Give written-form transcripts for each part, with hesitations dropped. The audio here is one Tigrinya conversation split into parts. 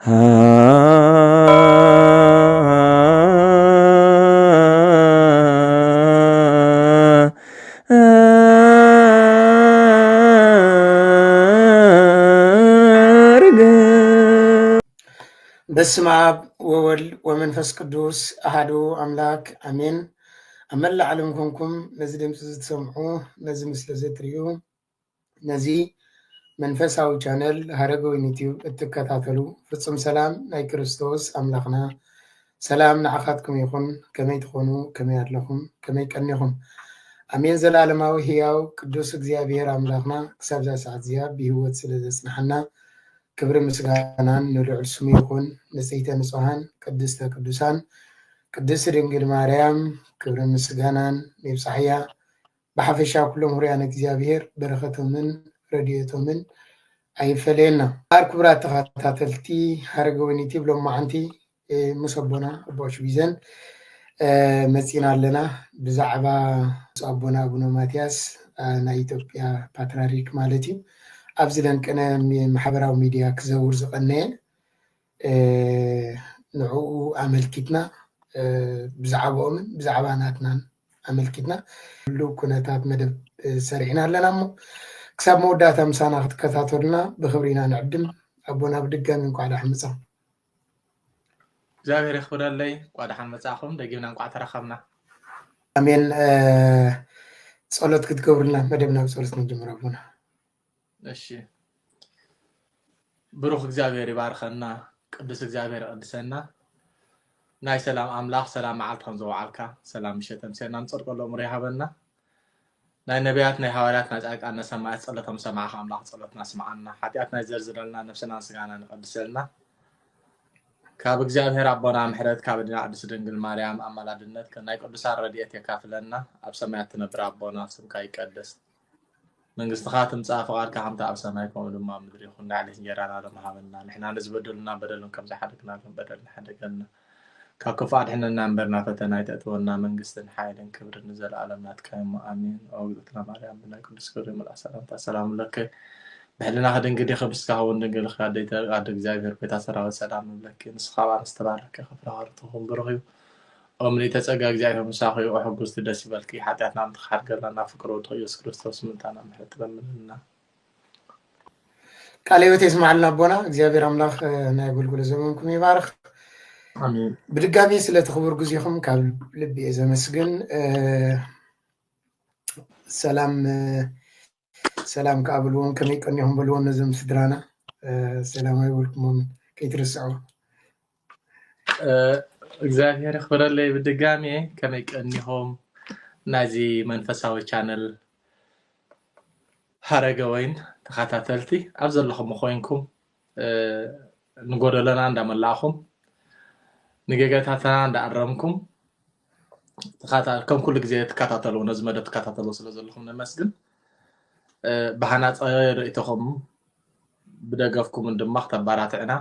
በስመ አብ ወወልድ ወመንፈስ ቅዱስ አሐዱ አምላክ አሜን። ኣብ መላእ ዓለም ኮንኩም ነዚ ድምፂ ዝትሰምዑ ነዚ ምስሊ ዝትሪኡ ነዚ መንፈሳዊ ቻነል ሃረገወይን ዩቲዩብ እትከታተሉ ፍጹም ሰላም ናይ ክርስቶስ ኣምላኽና ሰላም ንዓኻትኩም ይኹን። ከመይ ትኾኑ? ከመይ ኣለኹም? ከመይ ቀኒኹም? ኣሜን። ዘላለማዊ ህያው ቅዱስ እግዚኣብሔር ኣምላኽና ክሳብ ዛ ሰዓት እዚኣ ብሂወት ስለ ዘፅናሐና ክብሪ ምስጋናን ንልዑል ስሙ ይኹን። ንጽሕተ ንጹሃን ቅድስተ ቅዱሳን ቅድስት ድንግል ማርያም ክብሪ ምስጋናን ይብጻሕያ። ብሓፈሻ ኩሎም ሁርያን እግዚኣብሔር በረኸቶምን ረድኤቶምን ኣይፈለየና። ኣብ ክቡራት ተኸታተልቲ ሃረገወይን ዩቲዩብ ሎማዓንቲ ምስ ኣቦና ኣቦ ሽቢዘን መፂና ኣለና ብዛዕባ ኣቦና ኣቡነ ማትያስ ናይ ኢትዮጵያ ፓትርያርክ ማለት እዩ ኣብዚ ደንቀነ ማሕበራዊ ሚድያ ክዘውር ዝቐነየ ንዕኡ ኣመልኪትና ብዛዕባኦምን ብዛዕባ ናትናን ኣመልኪትና ኩሉ ኩነታት መደብ ሰሪሕና ኣለና እሞ ክሳብ መወዳእታ ምሳና ክትከታተሉና ብክብሪና ንዕድም። ኣቦና ብድጋሚ እንኳዕ ደሓን መጻኹም። እግዚአብሔር ይኽብረለይ። እንኳዕ ደሓን መጻኹም። ደጊምና እንኳዕ ተረኸብና። ኣሜን። ጸሎት ክትገብሩልና መደብና ብጸሎት ንጅምር ኣቦና። እሺ። ብሩኽ እግዚአብሔር ይባርከና፣ ቅዱስ እግዚአብሔር ይቀድሰና። ናይ ሰላም ኣምላኽ ሰላም መዓልቲ ከም ዘውዓልካ ሰላም ምሸት ምሴና ንፀድቀሎ እምሮ ይሃበና። ናይ ነቢያት ናይ ሃዋርያት ናይ ጻድቃን ናይ ሰማያት ጸሎቶም ሰማዕኻ ኣምላኽ ጸሎትና ስምዓና። ሓጢኣት ናይ ዘርዝረልና ነፍስናን ስጋናን ይቀድሰልና። ካብ እግዚአብሔር ኣቦና ምሕረት ካብ ድና ቅድስት ድንግል ማርያም ኣማላድነት ናይ ቅዱሳን ረድኤት የካፍለና። ኣብ ሰማያት ትነብር ኣቦና ስምካ ይቀደስ፣ መንግስትኻ ትምጻእ፣ ፈቃድካ ከምቲ ኣብ ሰማይ ከምኡ ድማ ኣብ ምድሪ ይኹን። ንዕለት እንጀራና ሎሚ ሃበና፣ ንሕና ንዝበደሉና በደሉን ከም ዘይሓደግና በደልና ሓደገልና፣ ካብ ክፉእ ኣድሕነና እምበርና ፈተና ይተእትወና። መንግስትን ሓይልን ክብርን ንዘለኣለም ናትካ እሞ ኣሜን። እግዝእትና ማርያም ብናይ ቅዱስ ገብርኤል መልኣክ ሰላምታ ሰላም ለከ ብሕልና ክድንግዲ ክብስካ እውን ድንግል ካደ እግዚአብሔር ቤታ ሰራዊት ሰላም ንብለኪ። ንስኻ ባንስ ተባረከ ክፍራሃርትኹም ብሩኽ እዩ። أمني تسأجا እግዚአብሔር مساخي وحجوز تدسي بالكي حتى احنا نتخرج لنا فكرة وتغيس كريستوس من تانا محلت بمننا كاليوت يسمع لنا بونا እግዚአብሔር አምላክ ናይጉል ጉል ዘመንኩም ይባርክ። አሜን። ብድጋሚ ስለተخبر ጉዚኹም ካብ ልብ የዘመስግን። ሰላም ካብልዎም ከመይ ቀኒኹም በልዎም ነዞም ስድራና ሰላማዊ ይብልኩም ከይትርስዑ። እግዚአብሔር ይኽብረለይ። ብድጋሚ ከመይ ቀኒኹም ናዚ መንፈሳዊ ቻነል ሃረገወይን ተኸታተልቲ ኣብ ዘለኹም ኮይንኩም ንጎደለና እንዳመላእኹም ንገገታትና እንዳኣረምኩም ከም ኩሉ ግዜ ትከታተሉ ነዚ መደብ ትከታተሉ ስለ ዘለኹም ነመስግን። ብሃናፀ ርእይትኹም ብደገፍኩም ድማ ክተባራትዕና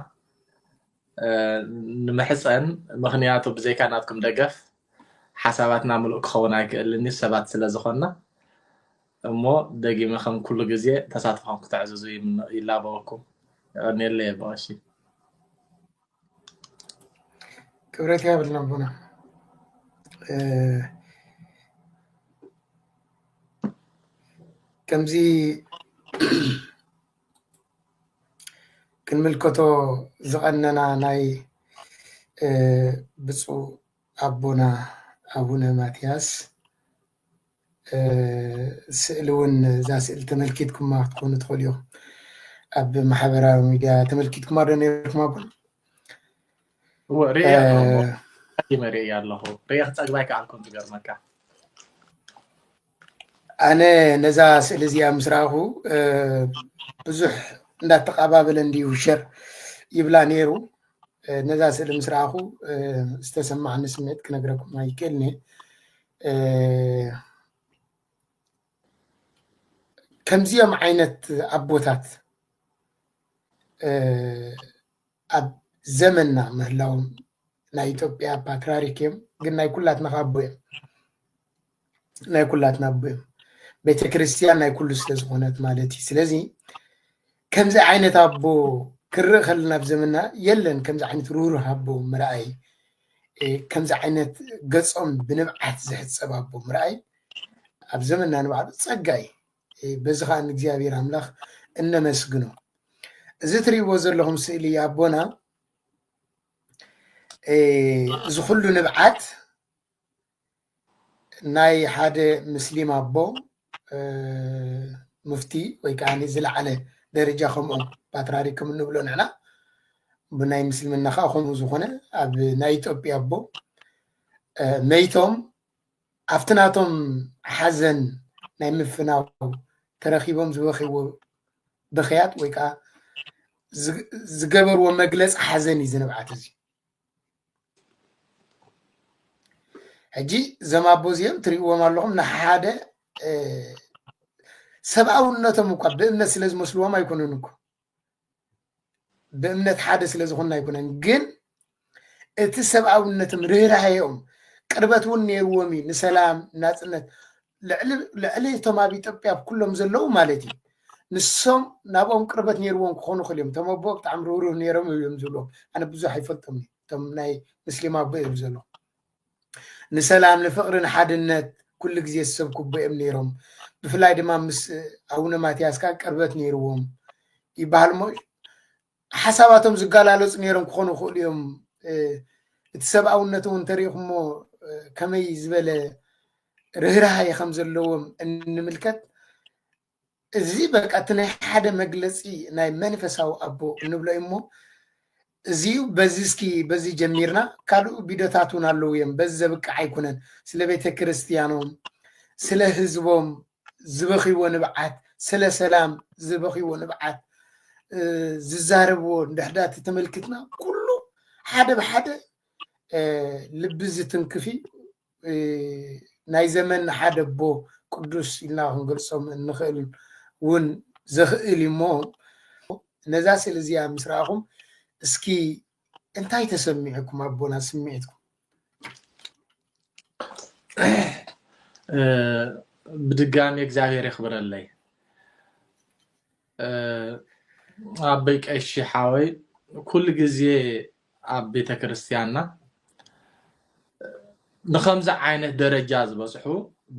ንምሕፀን ምክንያቱ ብዘይካ ናትኩም ደገፍ ሓሳባትና ምሉእ ክኸውን ኣይክእልኒ ሰባት ስለ ዝኾና እሞ ደጊመ ከም ኩሉ ግዜ ተሳትፎም ክትዕዝዙ ይላበወኩም ይቀኒየለ የበቀሺ ክብረት ያብልና ቦና ከምዚ ክንምልከቶ ዝቐነና ናይ ብፁዕ ኣቦና ኣቡነ ማትያስ ስእሊ እውን እዛ ስእሊ ተመልኪትኩማ ክትኮኑ ትኽእሉ ኢኹም። ኣብ ማሕበራዊ ሚድያ ተመልኪትኩማ ዶ ነይርኩም ኣቦና? ርያ ኣለኹ ርያ ክፀግባይ ከኣልኩም ትገርመካ። ኣነ ነዛ ስእሊ እዚኣ ምስ ረኣኹ ብዙሕ እንዳተቀባበለ እንዲሁ ሸር ይብላ ነይሩ። ነዛ ስእሊ ምስ ረኣኹ ዝተሰማዕኒ ስምዒት ክነግረኩም ኣይክእልኒ። ከምዚኦም ዓይነት ኣቦታት ኣብ ዘመንና ምህላዎም ናይ ኢትዮጵያ ፓትርያርክ እዮም፣ ግን ናይ ኩላትና ኣቦ እዮም። ናይ ኩላትና ኣቦ እዮም። ቤተክርስትያን ናይ ኩሉ ስለ ዝኾነት ማለት እዩ። ስለዚ ከምዚ ዓይነት ኣቦ كره خلنا بزمنا يلن كم زعينت روح هبو مرأي كم زعينت قصهم بنبعت زهد سبابو مرأي أبزمنا أنا بعد صقاي بزخان እግዚአብሔር አምላክ እነመስግነው ዝትሪ ወዘር ለهم ስእሊ ያቦና ዝኹሉ ንብዓት ናይ ሓደ ሙስሊም አቦ ሙፍቲ ወይ ካኒ ዝለዓለ ደረጃ ከምኦም ፓትርያርክ እንብሎ ንዕና ብናይ ምስልምና ካ ከምኡ ዝኾነ ኣብ ናይ ኢትዮጵያ አቦ መይቶም ኣፍትናቶም ሓዘን ናይ ምፍናው ተረኺቦም ዝበኺዎ ብኽያት ወይ ከዓ ዝገበርዎ መግለፂ ሓዘን እዩ ዝንብዓት እዚ ሕጂ እዞም ኣቦ እዚኦም ትሪእዎም ኣለኹም ንሓደ ሰብኣውነቶም እኳ ብእምነት ስለ ዝመስልዎም ኣይኮኑን እኮ بأمنة حادث لزخنا يكونن جن التسبعون ርህራሄኦም ቅርበቱን ነይርዎሚ ንሰላም ናጽነት ለዕሊ ተማቢ ኢትዮጵያ ኩሎም ዘለው ማለት እዩ ንሶም ናብኦም ቅርበት ነይርዎም ክኾኑ ክልዮም ተመቦ ብጣዕሚ ርህሩህ ነይሮም እዮም ዘለው ኣነ ብዙሕ ኣይፈልጦም ቶም ናይ ሙስሊም ኣቦ እዮም ዘለው ንሰላም ንፍቅሪ ንሓድነት ኩሉ ግዜ ዝሰብኩ እዮም ነይሮም ብፍላይ ድማ ምስ ኣቡነ ማትያስካ ቅርበት ነይርዎም ይባሃል ሞ ሓሳባቶም ዝጋላለጹ ነይሮም ክኾኑ ክእሉ እዮም እቲ ሰብኣውነቶም ተሪኹሞ ከመይ ዝበለ ርህራሄ ከም ዘለዎም እንምልከት እዚ በቃ እቲ ናይ ሓደ መግለፂ ናይ መንፈሳዊ ኣቦ እንብሎ እሞ እዚዩ በዚ እስኪ በዚ ጀሚርና ካልኡ ቪድዮታቱን ኣለው እዮም በዚ ዘብቅዕ ኣይኮነን ስለ ቤተ ክርስቲያኖም ስለ ህዝቦም ዝበኺዎ ንብዓት ስለ ሰላም ዝበኺዎ ንብዓት ዝዛረብዎ እንድሕዳት ተመልክትና ኩሉ ሓደ ብሓደ ልቢ ዝትንክፊ ናይ ዘመን ሓደ ቦ ቅዱስ ኢልና ክንገልጾም እንኽእል እውን ዘኽእል እሞ ነዛ ስለ እዚኣ ምስ ረኣኹም እስኪ እንታይ ተሰሚዕኩም ኣቦና ስምዒትኩም ብድጋሚ እግዚአብሔር ይኽብረለይ ኣበይ ቀሺ ሓወይ ኩሉ ግዜ ኣብ ቤተ ክርስቲያንና ንኸምዚ ዓይነት ደረጃ ዝበፅሑ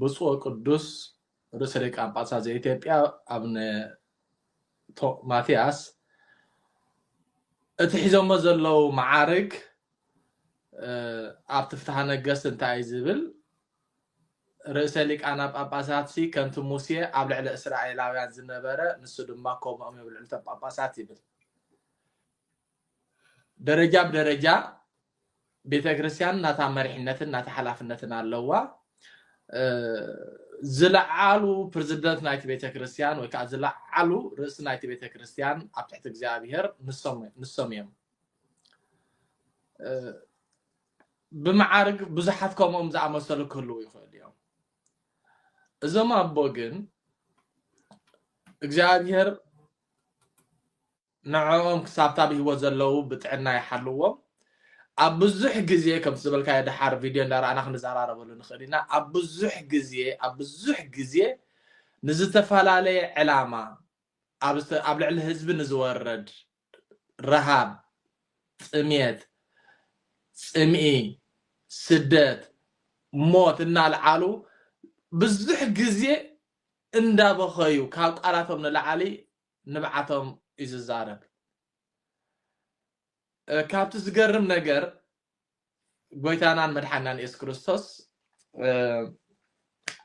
ብፁዕ ቅዱስ ርእሰ ሊቃነ ጳጳሳት ዘኢትዮጵያ ኣቡነ ማትያስ እቲ ሒዞሞ ዘለው ማዓርግ ኣብ ትፍትሐ ነገስት እንታይ ዝብል ርእሰ ሊቃነ ጳጳሳት ሲ ከምቲ ሙሴ ኣብ ልዕሊ እስራኤላውያን ዝነበረ ንሱ ድማ ከምኦም ይብል ልዕሊ ጳጳሳት ይብል ደረጃ ብደረጃ ቤተ ክርስቲያን ናታ መሪሕነትን ናታ ሓላፍነትን ኣለዋ ዝለዓሉ ፕሬዝዳንት ናይቲ ቤተ ክርስቲያን ወይ ከዓ ዝለዓሉ ርእሲ ናይቲ ቤተ ክርስቲያን ኣብ ትሕቲ እግዚአብሔር ንሶም እዮም ብማዓርግ ብዙሓት ከምኦም ዝኣመሰሉ ክህልው ይኽእል እዮም እዞም ኣቦ ግን እግዚአብሔር ንዕኦም ክሳብታ ብሂወት ዘለው ብጥዕና ይሓልዎም ኣብ ብዙሕ ግዜ ከም ዝበልካ ድሓር ቪድዮ እንዳረኣና ክንዘራረበሉ ንኽእል ኢና ኣብ ብዙሕ ግዜ ንዝተፈላለየ ዕላማ ኣብ ልዕሊ ህዝቢ ንዝወረድ ረሃብ ጥሜት ፅምኢ ስደት ሞት እናልዓሉ ብዙሕ ግዜ እንዳበኸዩ ካብ ቃላቶም ንላዕሊ ንብዓቶም እዩ ዝዛረብ ካብቲ ዝገርም ነገር ጎይታናን መድሓናን ኢየሱስ ክርስቶስ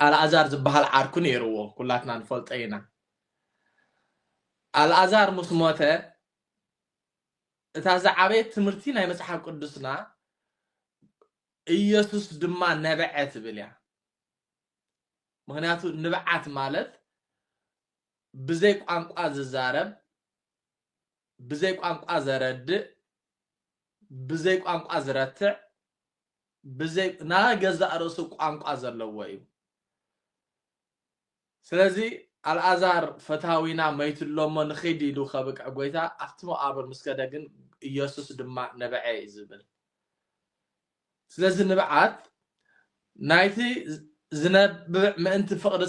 ኣልዓዛር ዝበሃል ዓርኩ ነይርዎ ኩላትና ንፈልጦ ኢና ኣልዓዛር ምስ ሞተ እታ ዝዓበየት ትምህርቲ ናይ መፅሓፍ ቅዱስና ኢየሱስ ድማ ነበዐ ትብል እያ ምክንያቱ ንብዓት ማለት ብዘይ ቋንቋ ዝዛረብ ብዘይ ቋንቋ ዘረድእ ብዘይ ቋንቋ ዝረትዕ ብዘይ ናገዛእ ርእሱ ቋንቋ ዘለዎ እዩ ስለዚ ኣልዓዛር ፈታዊና መይትሎሞ ንኸይድ ኢሉ ከብቅዕ ጎይታ ኣብቲ መቃብር ምስ ከደ ግን ኢየሱስ ድማ ነበዐ እዩ ዝብል ስለዚ ንብዓት ናይቲ ዝነብዕ ምእንቲ ፍቅሪ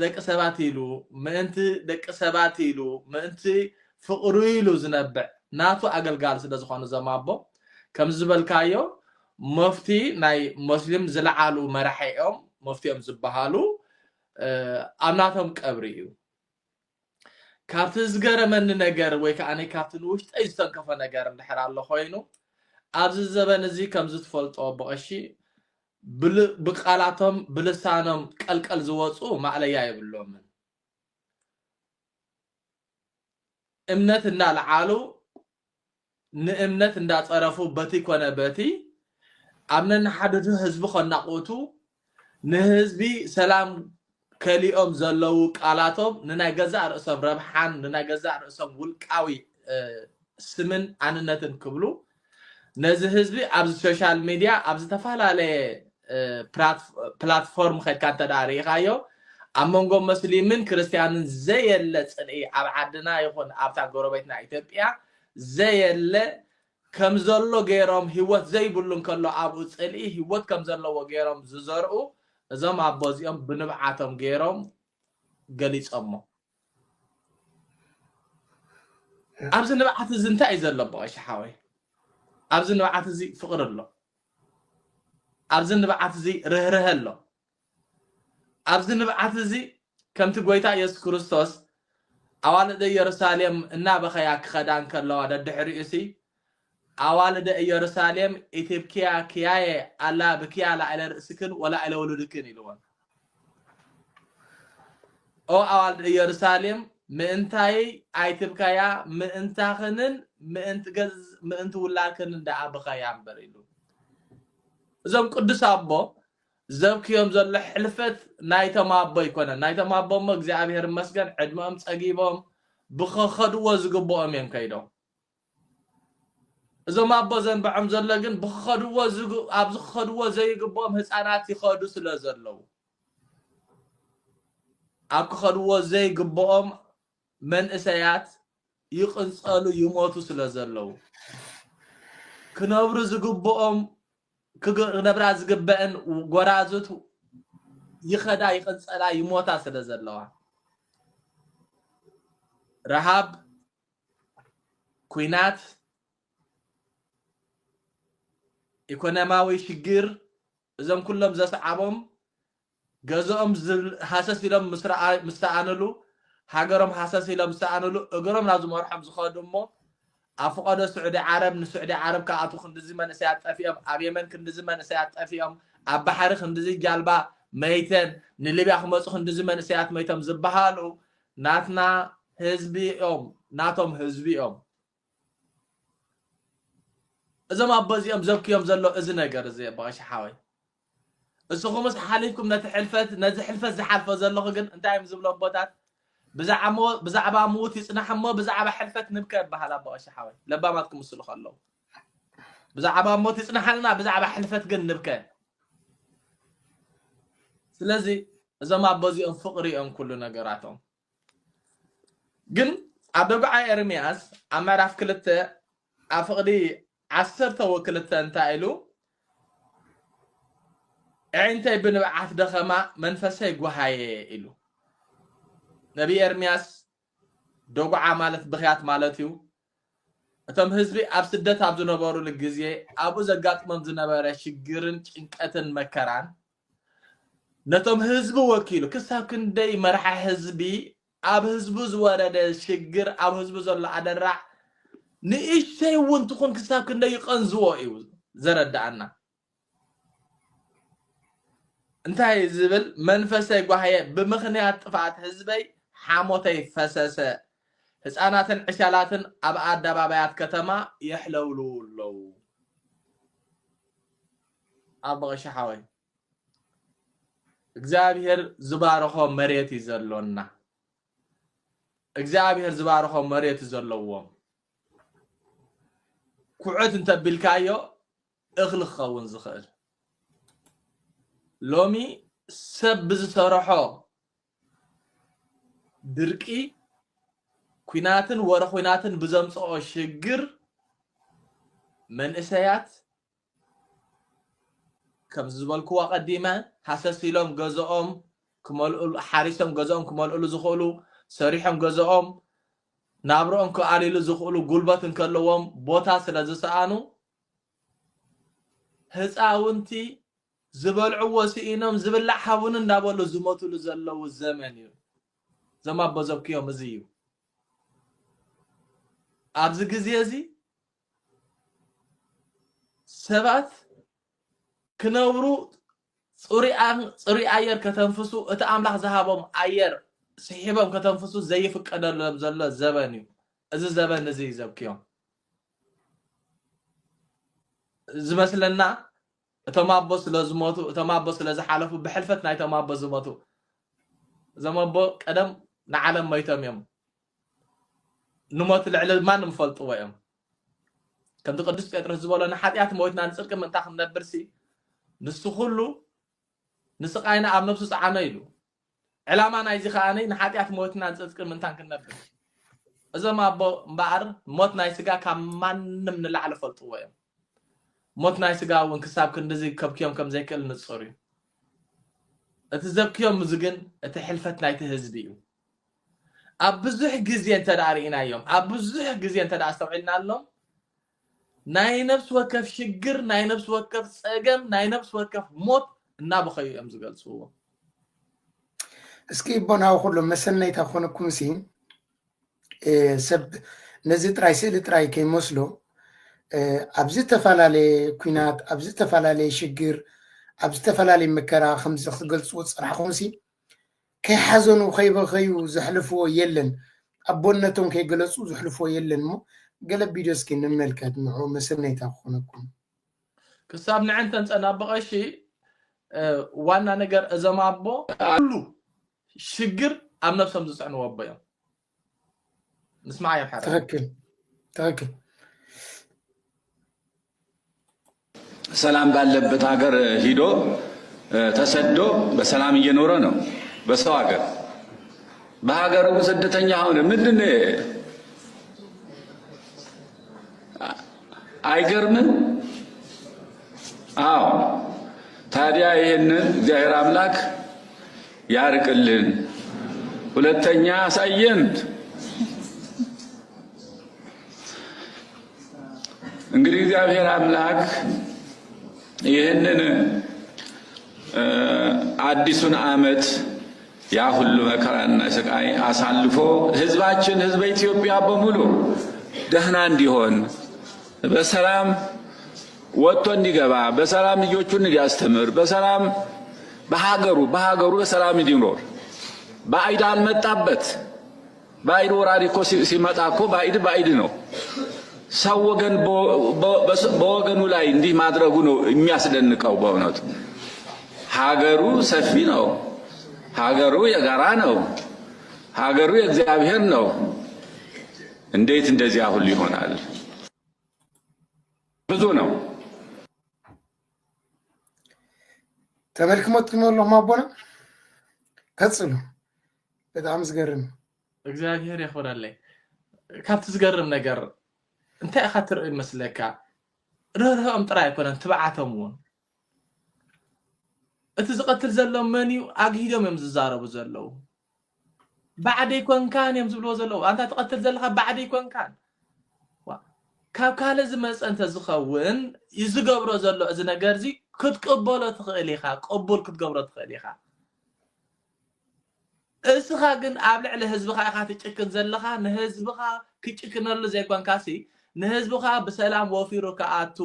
ደቂ ሰባት ኢሉ ምእንቲ ደቂ ሰባት ኢሉ ምእንቲ ፍቅሪ ኢሉ ዝነብዕ ناتو أقل سيدا زخانو زمابو كم زبالكايو مفتي ناي مسلم زلعالو مرحيهم مفتيهم زبهالو أمناتهم كبريو كابت زغر من نجر ويكاني كابت وشت أي استنكف نجر نحر الله خوينو أبز الزبن زي كم زتفلت أو بقشي بقالاتهم بلسانهم كالكال زوصو ما عليا يبلوم امنت ان العالو نامنت ان تصرفو بتي كونه بتي امنن حدد حزب خناقوتو نحزبي سلام كليኦም زلو قالاتهم نناي غزا رأسهم ربحان نناي غزا رأسهم ولقاوي سمن اننتن كبلو نزي حزبي ابز سوشال ميديا ابز تفعاله بلاتفورم خد كانت داريخايو امونغو مسلمين كريستيانن زيله صني اب عدنا يكون ابتا غوربيتنا ايثيوبيا زيله كم زلو غيرهم هيوت زي بلون كلو ابو صلي هيوت كم زلو غيرهم ززرؤ ازم ابوزيهم بنبعاتهم غيرهم غليصمو ابز نبعات زنتا يزلو باش حاوي ابز نبعات زي فقر الله ابز نبعات زي رهره الله ابز نبعات زي كم تغويتا يسوع كريستوس اوالد يروساليم እና بخيا خدان كلو على دحريسي اوالد يروساليم ايثيوبيا كياي الله بكيا على راسكن ولا على ولدكن يلون او اوالد يروساليم منتاي ايثيوبيا منتاخنن منتغز منت ولاكن دا بخيا امبريلو زم قدس ابو زبكيوم زل حلفت نايتم ابو يكون نايتم ابو ما እግዚአብሔር መስገን ዕድመም ጸጊቦም بخخدو زغبوم يم كيدو እዞም አቦ ዘንበዕም ዘሎ ግን بخخدو زغ ابز خدو ዘይግቦም ህፃናት ይخدو ስለዘለው አብ خدو ዘይግቦም መንእሰያት ይቅንጸሉ ይሞቱ ስለዘለው ክነብሩ ዝግቦም ክነብራ ዝግበአን ጎራዙት ይخዳ ይቅንጸላ ይሞታ ስለዘለዋ ረሃብ ኩናት ኢኮኖሚያዊ ችግር እዞም ኩሎም ዘሰዓቦም ገዞኦም ሓሰስ ኢሎም ምስተኣነሉ ሃገሮም ሓሰስ ኢሎም ምስተኣነሉ እግሮም ናብ ዝመርሖም ዝኸዱሞ أفقد السعودية عرب السعودية عرب كأتو خندزي من سيات أفيهم أبيمن خندزي من سيات أفيهم أبحر خندزي جالبا ميتن نلبي أخمس خندزي من سيات ميتم زبحالو ناتنا حزبي ناتهم حزبي إذا ما بزي زبكي زلو إذن أجر زي باش حاوي السخومس حالفكم نتحلفت نزحلفت زحلفت زلو خجن أنتايم زبلو بوتات بزعبا موت يصنحمو بزعبا حلفت نبكى بحالا باش حاوي لبا ما تكون مسلو خلو بزعبا موت يصنحلنا بزعبا حلفت قن نبكى سلازي اذا ما بزي فقري كل نغراتهم قن ادبع ارمياس امراف كلته افقدي 10 توكلته انتايلو عينتي بنبعث دخما منفسي غهاي إلو نبي إرمياس دوغعا مالت بخيات مالتيو اتم حزبي اب سدت اب زنبرو لغزيه ابو زغاطمم زنبره شجرن ጭንቀትን መከራን ነቶም ህዝብ ወኪሉ ክሳብ ክንደይ መርሐ ህዝቢ ኣብ ህዝቡ ዝወረደ ሽግር ኣብ ህዝቡ ዘሎ አደራ ንእሽተይ እውን ትኹን ክሳብ ክንደይ ይቀንዝዎ እዩ ዘረዳአና እንታይ ዝብል መንፈሰይ ጓህየ ብምኽንያት ጥፋት ህዝበይ حاموتي فسسه ህፃናትን ዕሻላትን ኣብ አደባባያት ከተማ ይሕለውሉ አባሽ ሓወይ እግዚአብሔር ዝባረኾ መሬት ይዘሎና እግዚአብሔር ዝባረኾ መሬት ይዘለዎም ኩዕት እንተብልካዮ እኽል ኸውን ዝኽእል ሎሚ ሰብ ዝሰርሖ درقي كويناتن ورا كويناتن بزمصو شجر من اسيات كم زبالكو قديمه حساسيلهم غزኦም كمالول حارسهم غزኦም كمالول زخولو صريحهم غزኦም ናብሮኦም ክኣሊሉ ዝኽእሉ ጉልበት እንከለዎም ቦታ ስለ ዝሰኣኑ ህፃውንቲ ዝበልዕዎ ስኢኖም ዝብላዕ ሓቡን እንዳበሉ ዝሞትሉ ዘለው ዘመን እዩ ዘማቦ ዘብክዮም እዚ እዩ ኣብዚ ግዜ እዚ ሰባት ክነብሩ ፅሩይ ኣየር ከተንፍሱ እቲ ኣምላኽ ዝሃቦም ኣየር ስሒቦም ከተንፍሱ ዘይፍቀደሎም ዘሎ ዘበን እዩ እዚ ዘበን እዚ ዘብክዮም ዝመስለና እቶም ኣቦ ስለ ዝሞቱ እቶም ኣቦ ስለ ዝሓለፉ ብሕልፈት ናይቶም ኣቦ ዝሞቱ እዞም ኣቦ ቀደም ንዓለም መይቶም እዮም ንሞት ልዕሊ ማንም ፈልጥዎ እዮም ከምቲ ቅዱስ ጴጥሮስ ዝበሎ ንሓጢኣት ሞትና ንፅድቂ ምንታ ክንነብርሲ ንሱ ኩሉ ንስቃይና ኣብ ነብሱ ፀዓነ ኢሉ ዕላማ ናይዚ ከዓኒ ንሓጢኣት ሞትና ንፅድቂ ምንታ ክንነብር እዞም ኣቦ እምበኣር ሞት ናይ ስጋ ካብ ማንም ንላዕሊ ፈልጥዎ እዮም ሞት ናይ ስጋ እውን ክሳብ ክንድዚ ከብክዮም ከም ዘይክእል ንፅር እዩ እቲ ዘብክዮም እዚ ግን እቲ ሕልፈት ናይቲ ህዝቢ እዩ ኣብ ብዙሕ ግዜ እንተደኣ ርኢናዮም ኣብ ብዙሕ ግዜ እንተደኣ ኣስተውዒልና ኣሎም ናይ ነብሲ ወከፍ ሽግር ናይ ነብሲ ወከፍ ፀገም ናይ ነብሲ ወከፍ ሞት እናበኸዩ እዮም ዝገልፅዎ እስኪ ቦናው ኩሉ መሰነይታ ኮነኩም ሲ ሰብ ነዚ ጥራይ ስእሊ ጥራይ ከይመስሎ ኣብዚ ተፈላለየ ኩናት ኣብዚ ተፈላለየ ሽግር ኣብዚ ተፈላለየ መከራ ከምዚ ክትገልፅዎ ፅራሕኩም ሲ ከይሓዘኑ ከይበኸዩ ዘሕልፍዎ የለን ኣቦነቶም ከይገለፁ ዘሕልፍዎ የለን እሞ ገለ ቪድዮ እስኪ እንመልከት ንዑ መሰነይታ ክኾነኩም ክሳብ ንዕን ተንፀናበቐሺ ዋና ነገር እዞም ኣቦ ኩሉ ሽግር ኣብ ነብሶም ዝፅዕንዎ ኣቦ እዮም ንስማዕ እዮም ሓረ ትክክል ሰላም ባለበት ሀገር ሂዶ ተሰዶ በሰላም እየኖረ ነው በሰው ሀገር በሀገሩ ስደተኛ ሆነ ምንድነው አይገርምም አዎ ታዲያ ይሄንን እግዚአብሔር አምላክ ያርቅልን ሁለተኛ አሳየን እንግዲህ እግዚአብሔር አምላክ ይሄንን አዲሱን ዓመት ያ ሁሉ መከራና ስቃይ አሳልፎ ህዝባችን ህዝበ ኢትዮጵያ በሙሉ ደህና እንዲሆን በሰላም ወጥቶ እንዲገባ በሰላም ልጆቹን እንዲያስተምር በሰላም በሀገሩ በሰላም እንዲኖር ባዕድ አልመጣበት ባዕድ ወራሪ እኮ ሲመጣ እኮ ባዕድ ነው ሰው ወገን በወገኑ ላይ እንዲህ ማድረጉ ነው የሚያስደንቀው በእውነቱ ሀገሩ ሰፊ ነው ሀገሩ የጋራ ነው ሀገሩ የእግዚአብሔር ነው እንዴት እንደዚያ ሁሉ ይሆናል ብዙ ነው ተመልክሞት ነው ማቦና ከጽሉ በጣም ዝገርም እግዚአብሔር ያخورالله ካብት ዝገርም ነገር እንታይ አኻትር ይመስለካ ረረም ጥራይ ኮነን ትባዓተምውን እቲ ዝቀትል ዘሎ መንዩ አግሂዶም እዮም ዝዛረቡ ዘለው ባዕደይ ኮንካን እዮም ዝብልዎ ዘለው አንተ ተቀትል ዘለካ ባዕደይ ኮንካን ካብ ካለ ዝመፀንተ ዝኸውን ይዝገብሮ ዘሎ እዚ ነገር እዚ ክትቀበሎ ትኽእል ኢኻ ቀቡል ክትገብሮ ትኽእል ኢኻ እስኻ ግን ኣብ ልዕሊ ህዝብኻ ኢኻ ትጭክን ዘለኻ ንህዝብኻ ክጭክነሉ ዘይኮንካሲ ንህዝብኻ ብሰላም ወፊሩ ከኣቱ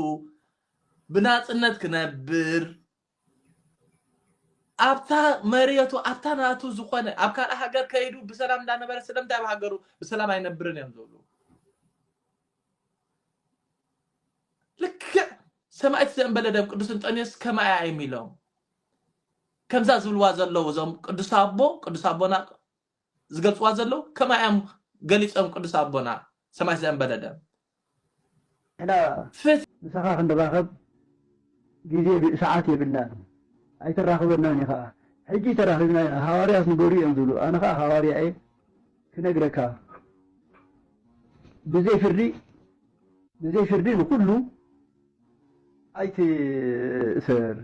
ብናጽነት ክነብር ኣብታ መሬቱ ኣታናቱ ዝኾነ ኣብ ካልእ ሃገር ከይዱ ብሰላም እንዳነበረ ስለምንታይ ኣብ ሃገሩ ብሰላም ኣይነብርን እዮም ዝብሉ ልክዕ ሰማዕት ዘንበለደም ቅዱስ እንጦንዮስ ከማይ ኣይሚሎም ከምዛ ዝብልዋ ዘለው እዞም ቅዱስ ኣቦና ዝገልጽዋ ዘለው ከማይም ገሊጾም ቅዱስ ኣቦና ሰማዕት ዘንበለደም እና ንስኻ ክንረኸብ ግዜ ሰዓት የብልና ኣይተራኽበናን ኢኻ ሕጂ ተራኺብና ሃዋርያት ንገሩ እዮም ዝብሉ ኣነ ከዓ ሃዋርያኤ ክነግረካ ብዘይ ፍርዲ ንኩሉ ኣይትእሰር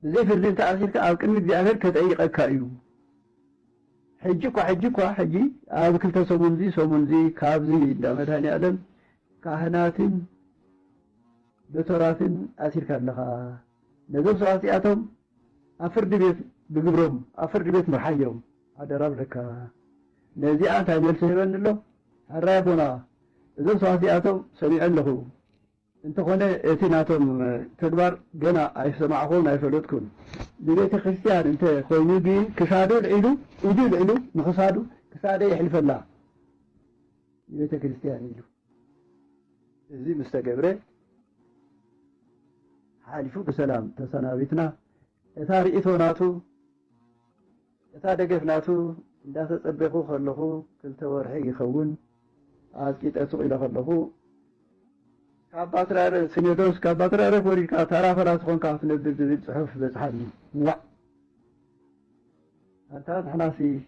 ብዘይ ፍርዲ እንተኣሲርካ ኣብ ቅድሚ እግዚኣብሔር ከጠይቀካ እዩ حجي أبو كلتا سومنزي كابزي دا مداني أدم كاهنات دكتورات أسير كان لها نزل سواسي أتم أفرد بيت بقبرهم أفرد بيت مرحيهم هذا رابلك نزي أنت عمل سهران له الرابنا نزل سواسي أتم سميع له انت خونه اتيناتهم تدبر جنا يسمعون يفلتكم ببيت كريستيان انت خوينيجي كسادو العيدو يجي العيدو نخسادو كسادو يحلف الله ببيت كريستيان يجو زي مستقبره حالفو بسلام تسنابتنا اتا رئيتوناتو اتا دقفناتو اندا تطبقو خلخو كلتا ورحي يخون عزقيت اسوق الى خلخو كاباترار سينيدوس كاباترار فوريكا ترى فراس كون كاف نبذ صحف بصحابي وا انت حناسي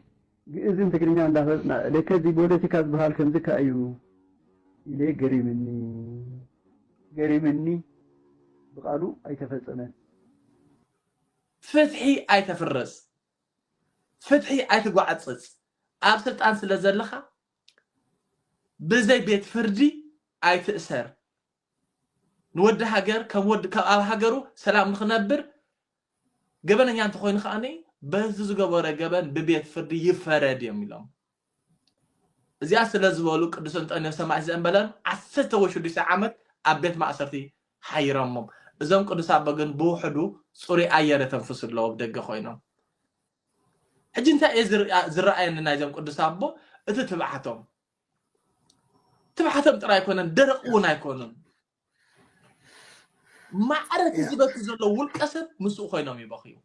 اذن تكرينا اندافنا لكذي بوليتيكا بحال كمزكا ايو الي غريمني بقالو اي تفصمن فتحي اي تفرس فتحي اي تغعصص اب سلطان سلازلخا بزي بيت فردي اي تأسر نود هاجر كم ود كأب هاجرو سلام نخنبر جبنا يعني تخوين خاني بس زوجة جبن ببيت فردي يفرد يوميلهم زي أصل الزوالو كدسنت أنا سمع زين بلن عسّت وشو دي ساعمت أبيت ما أصرتي حيرمم زم كدس أبغن بوحدو صوري أيرة تنفس الله بدق خوينا حج أنت زرعين نايزم كدس أبو أنت تبعتهم ترى يكونن درقونا يكونن ما عرفت زبط زلوا والكسب مسوق خوينا ميبخيو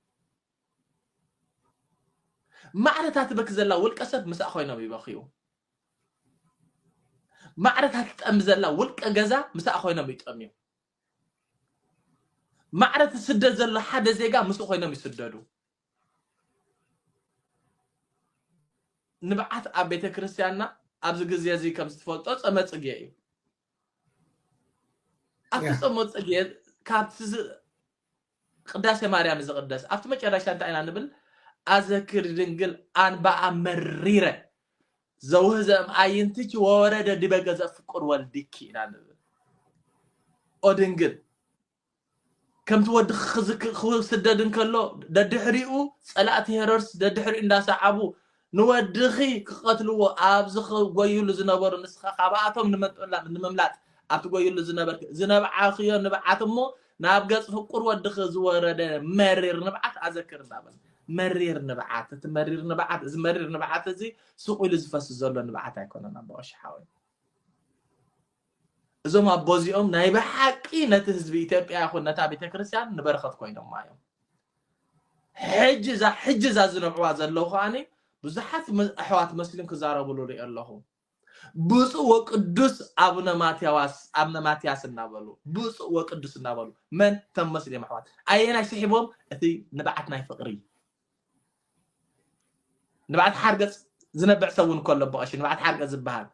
ما عرفت هتبك زلا والكسب مساء خوينا ميبخيو ما عرفت هتتأم زلا والك جزا مساء خوينا ميتأميو ما عرفت تسدد زلا حدا زيجا مسوق خوينا ميسددو نبعث أبيت كريستيانا أبز جزية زي كم ستفوتات أما تجيء أفس أما تجيء كابتز قداس مريم زقداس أفتح مجرد شان تعين نبل أذكر دنقل أن بقى مريرة زوجة أينتج وورد دبجة فكر والدكي نبل أدنقل كم تود خذ سددن كله ددحريو صلاة هيرس ددحري الناس عبو نودخي قتلوا أبزخ ويل زنبر نسخة خباتهم نمملات أتقول زنبر زنب عاخيا نبعتمو نابجت فكر ودخ زورد مرير نبعت أذكر نابل مرير نبعت تمرير نبعت زمرير نبعت زي سوق لزفاس زول نبعت يكون أنا باش حاول زوم أبوزيهم نايب حقي نتهزبي تبي أخذ نتابي تكرسيان نبرخت كوينهم معهم حجزة زنب عواز الله خاني بزحات أحوات مسلم كزاربوا له الله بوس وقدس أبنا ماتياس النابلو بوس وقدس النابلو من تم مسلم أحوات أينا سحبهم أتي نبعتنا فقري نبعت حرقة زنبع سوون كله بقاش نبعت حرقة زبهان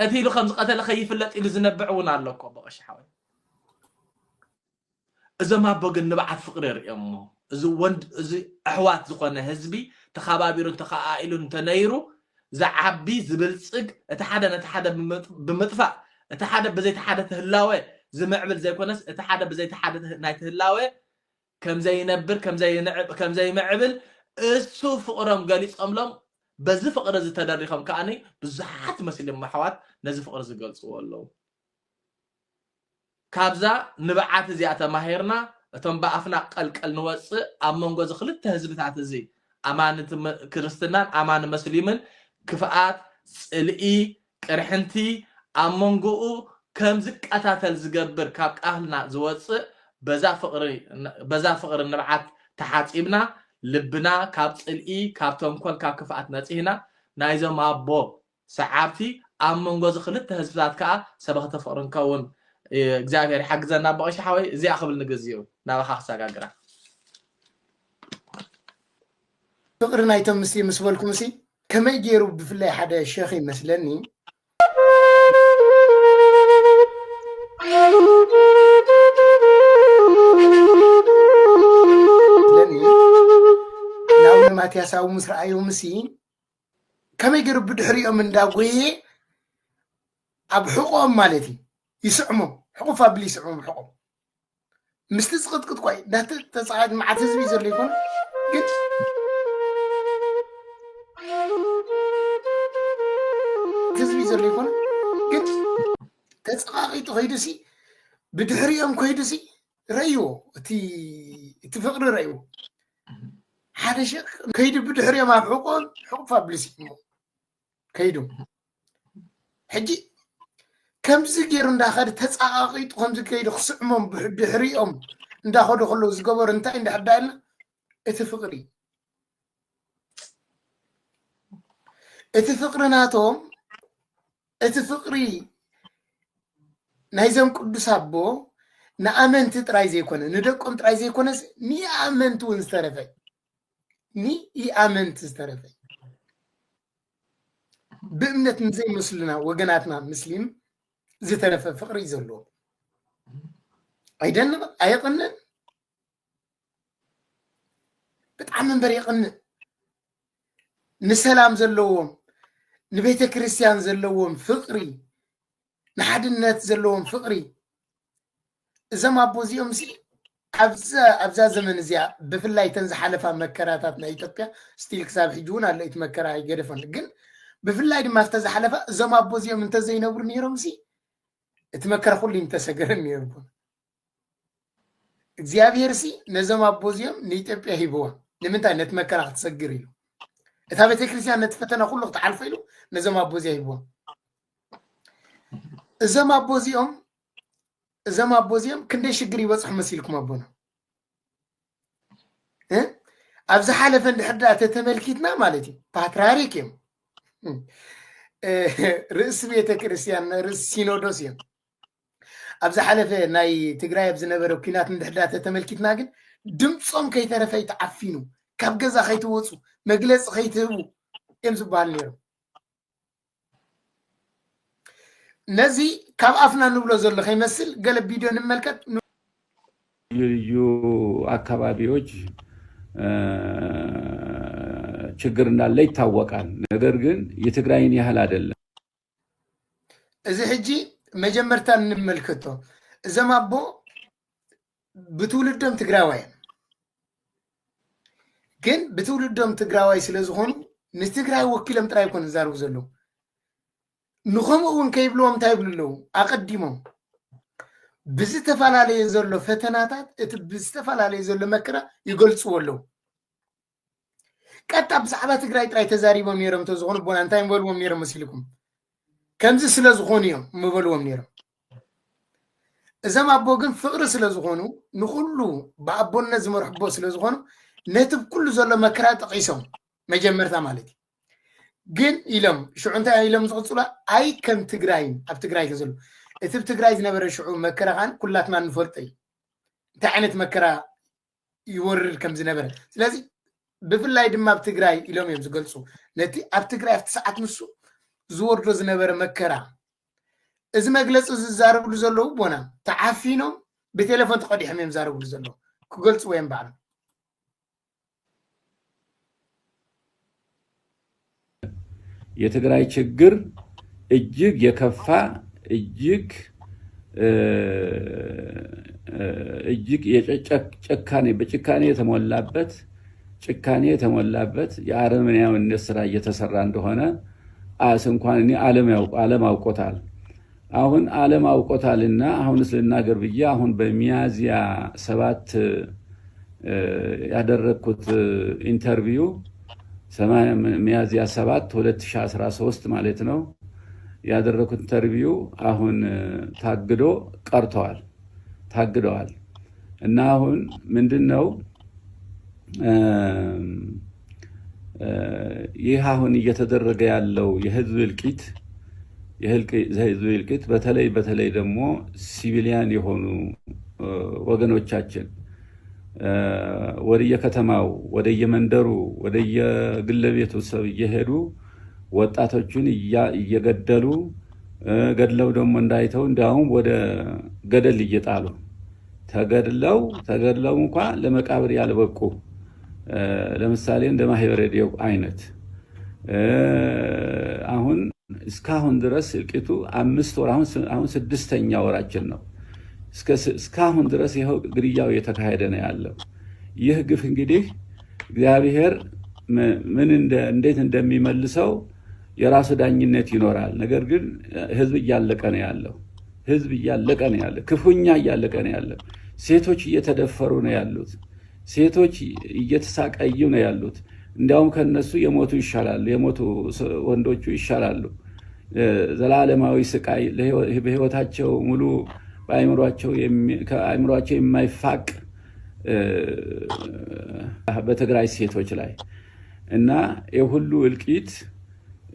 قتيلو 5 قتل خيف اللت إلى زنبعون على لكم بقاش حاول إذا ما بقى نبعت فقري يمه إذا أحوات زقنا هزبي تخابيرون تخائلون تنيرو زعبي زبلصق اتحدا بمطفع اتحدا بزي تحدا تهلاوي زمعبل زي كونس اتحدا بزي تحدا ناي تهلاوي كم زي ينبر كم زي ينعب كم زي معبل اسو فقرم قاليص املم بز فقر زي تدريخم كاني بزحات مسلم محوات نزي فقر زي قلصوا الله كابزا نبعات زياته ماهرنا اتم بافنا قلقل نوص امنغو زخلت حزبታት زي أمانة كريستيان أمانة مسلمين كفاءات سلئي كرحنتي أمونجو كم زك أتاتل زجبر كاب أهلنا زوجس بزا فقر النبعات تحت ابنا لبنا كاب سلئي كاب تنقل كاب كفاءات نتينا نايزو ما بو سعابتي أمونجو زخلت هزبات كا سبقت فقرن كون إجزاء حق زنا بقاش حوي زي أخبر نجزيو ناوخ ساقرا فقر نايتم مسي مسولكم مسي كما يجيروا بفلاي حدا الشيخ مثلني ناول ما ማትያስ አቡ ምስራአዮም ሲ ከመይ ገይሩ ብድሕሪኦም እንዳጎየ ኣብ ሕቆም ማለት እዩ ይስዕሞም ሕቁፍ ኣብል ይስዕሞም ሕቆም ምስቲ ዝቅጥቅጥ ቆይ ዳተ ተጻዓድ ማዓት ህዝቢ ዘሎ ይኮን ግን ህዝቢ ዘሎ ይኮን ግን ተጻቂጡ ኸይዱሲ ብድሕሪኦም ከይዱሲ ረእይዎ እቲ ፍቅሪ ረእይዎ ሓደ ሸክ ከይዱ ብድሕሪኦም ኣብ ሕቆም ሕቁፍ ኣብል ይስዕሞም ከይዱ ሕጂ ከምዚ ገይሩ እንዳኸደ ተጻቂጡ ከምዚ ከይዱ ክስዕሞም ብድሕሪኦም እንዳኸዱ ከለዉ ዝገበሩ እንታይ እንዳሕዳልና እቲ ፍቅሪ ናቶም እቲ ፍቅሪ ናይዞም ቅዱስ ኣቦ ንኣመንቲ ጥራይ ዘይኮነ ንደቆም ጥራይ ዘይኮነስ ንኣመንቲ እውን ዝተረፈ ንኣመንቲ ዝተረፈ ብእምነት ንዘይመስሉና ወገናትና ምስሊም ዝተረፈ ፍቅሪ ዘለዎ ኣይደንቕ ኣይቕንን ብጣዕሚ እምበር ይቕንን ንሰላም ዘለዎም ንቤተ ክርስቲያን ዘለዎም ፍቅሪ ንሓድነት ዘለዎም ፍቅሪ እዞም ኣቦ እዚኦም ሲ ኣብዛ ዘመን እዚኣ ብፍላይ ተን ዝሓለፋ መከራታት ናይ ኢትዮጵያ ስቲል ክሳብ ሕጂ እውን ኣሎ እቲ መከራ ይገደፈን ግን ብፍላይ ድማ ኣብታ ዝሓለፋ እዞም ኣቦ እዚኦም እንተዘይነብሩ ነይሮም ሲ እቲ መከራ ኩሉ እንተሰገረን ነይሩ እግዚአብሔር ሲ ነዞም ኣቦ እዚኦም ንኢትዮጵያ ሂብዋ ንምንታይ ነቲ መከራ ክትሰግር ኢሉ እታ ቤተ ክርስቲያን ነቲ ፈተና ኩሉ ክትሓልፎ ኢሉ ነዞም ኣቦ እዚኣ ሂብዋ እዞም ኣቦ እዚኦም ክንደይ ሽግር ይበፅሑ መሲልኩም ኣቦና ኣብ ዝሓለፈ እንድሕር ተተመልኪትና ማለት እዩ ፓትርያርክ እዮም ርእሲ ቤተ ክርስቲያን ርእሲ ሲኖዶስ እዮም ኣብ ዝሓለፈ ናይ ትግራይ ኣብ ዝነበረ ኩናት እንድሕር ተተመልኪትና ግን ድምፆም ከይተረፈ ይተዓፊኑ ካብ ገዛ ከይትወፁ መግለፂ ከይትህቡ እዮም ዝበሃል ነይሮም ነዚ ካብ ኣፍና ንብሎ ዘሎ ከይመስል ገለ ቪድዮ እንመልከት ልዩ አካባቢዎች ችግር እንዳለ ይታወቃል ነገር ግን የትግራይን ያህል አይደለም እዚ ሕጂ መጀመርታ እንመልከቶ እዞም ኣቦ ብትውልዶም ትግራዋይ ግን ብትውልዶም ትግራዋይ ስለዝኾኑ ንትግራይ ወኪሎም ጥራይ ኮን ዝዛረቡ ዘለዉ ንኸምኡ እውን ከይብልዎም እንታይ ይብሉ ኣለዉ ኣቐዲሞም ብዝተፈላለየ ዘሎ ፈተናታት እቲ ብዝተፈላለየ ዘሎ መከራ ይገልፅዎ ኣለዉ ቀጥታ ብዛዕባ ትግራይ ጥራይ ተዛሪቦም ነይሮም ተዝኾኑ ቦና እንታይ ምበልዎም ነይሮም መሲልኩም ከምዚ ስለ ዝኾኑ እዮም ምበልዎም ነይሮም እዞም ኣቦ ግን ፍቅሪ ስለ ዝኾኑ ንኩሉ ብኣቦነት ዝመርሕቦ ስለ ዝኾኑ ነቲ ኩሉ ዘሎ መከራ ጠቂሶም መጀመርታ ማለት እዩ ግን ኢሎም ሽዑ እንታይ ኢሎም ዝቕፅሉ ኣይ ከም ትግራይ ኣብ ትግራይ ከዘሎ እቲ ብትግራይ ዝነበረ ሽዑ መከራ ኻን ኩላትና ንፈልጦ እዩ እንታይ ዓይነት መከራ ይወርድ ከም ዝነበረ ስለዚ ብፍላይ ድማ ኣብ ትግራይ ኢሎም እዮም ዝገልፁ ነቲ ኣብ ትግራይ ኣብቲ ሰዓት ንሱ ዝወርዶ ዝነበረ መከራ እዚ መግለፂ ዝዛረብሉ ዘለዉ ቦና ተዓፊኖም ብቴሌፎን ተቐዲሖም እዮም ዝዛረብሉ ዘለዉ ክገልፅዎ እዮም በዕሎም የትግራይ ችግር እጅግ የከፋ እጅግ የጨካኔ በጭካኔ የተሞላበት የአረመኔያዊነት ስራ እየተሰራ እንደሆነ እንኳን እኔ ዓለም አውቆታል አሁን ዓለም አውቆታልና አሁን ስለናገር ብዬ አሁን በሚያዚያ 7 ያደረኩት ኢንተርቪው ሚያዚያ 7 2013 ማለት ነው ያደረኩት ኢንተርቪው አሁን ታግደዋል እና አሁን ምንድነው ይህ አሁን እየተደረገ ያለው የህዝብ እልቂት በተለይ ደግሞ ሲቪሊያን የሆኑ ወገኖቻችን ወደየከተማው ወደየመንደሩ ወደየግለቤቱ ሰብ እየሄዱ ወጣቶቹን እየገደሉ ገድለው ደግሞ እንዳይተው እንዳውም ወደ ገደል እየጣሉ ተገድለው እንኳን ለመቃብር ያልበቁ ለምሳሌ እንደ ማህበረ ዲዮቅ አይነት አሁን እስካሁን ድረስ እልቂቱ 5 ወር አሁን 6ኛ ወራችን ነው። እስካሁን ድረስ ይኸው ግድያው እየተካሄደ ነው ያለው። ይህ ግፍ እንግዲህ እግዚአብሔር እንዴት እንደሚመልሰው የራሱ ዳኝነት ይኖራል። ነገር ግን ህዝብ እያለቀ ነው ያለው። ክፉኛ እያለቀ ነው ያለው። ሴቶች እየተደፈሩ ነው ያሉት። ሴቶች እየተሳቀዩ ነው ያሉት። እንዲያውም ከነሱ የሞቱ ይሻላሉ፣ የሞቱ ወንዶቹ ይሻላሉ። ዘላለማዊ ስቃይ በህይወታቸው ሙሉ ከአእምሯቸው የማይፋቅ በትግራይ ሴቶች ላይ እና የሁሉ እልቂት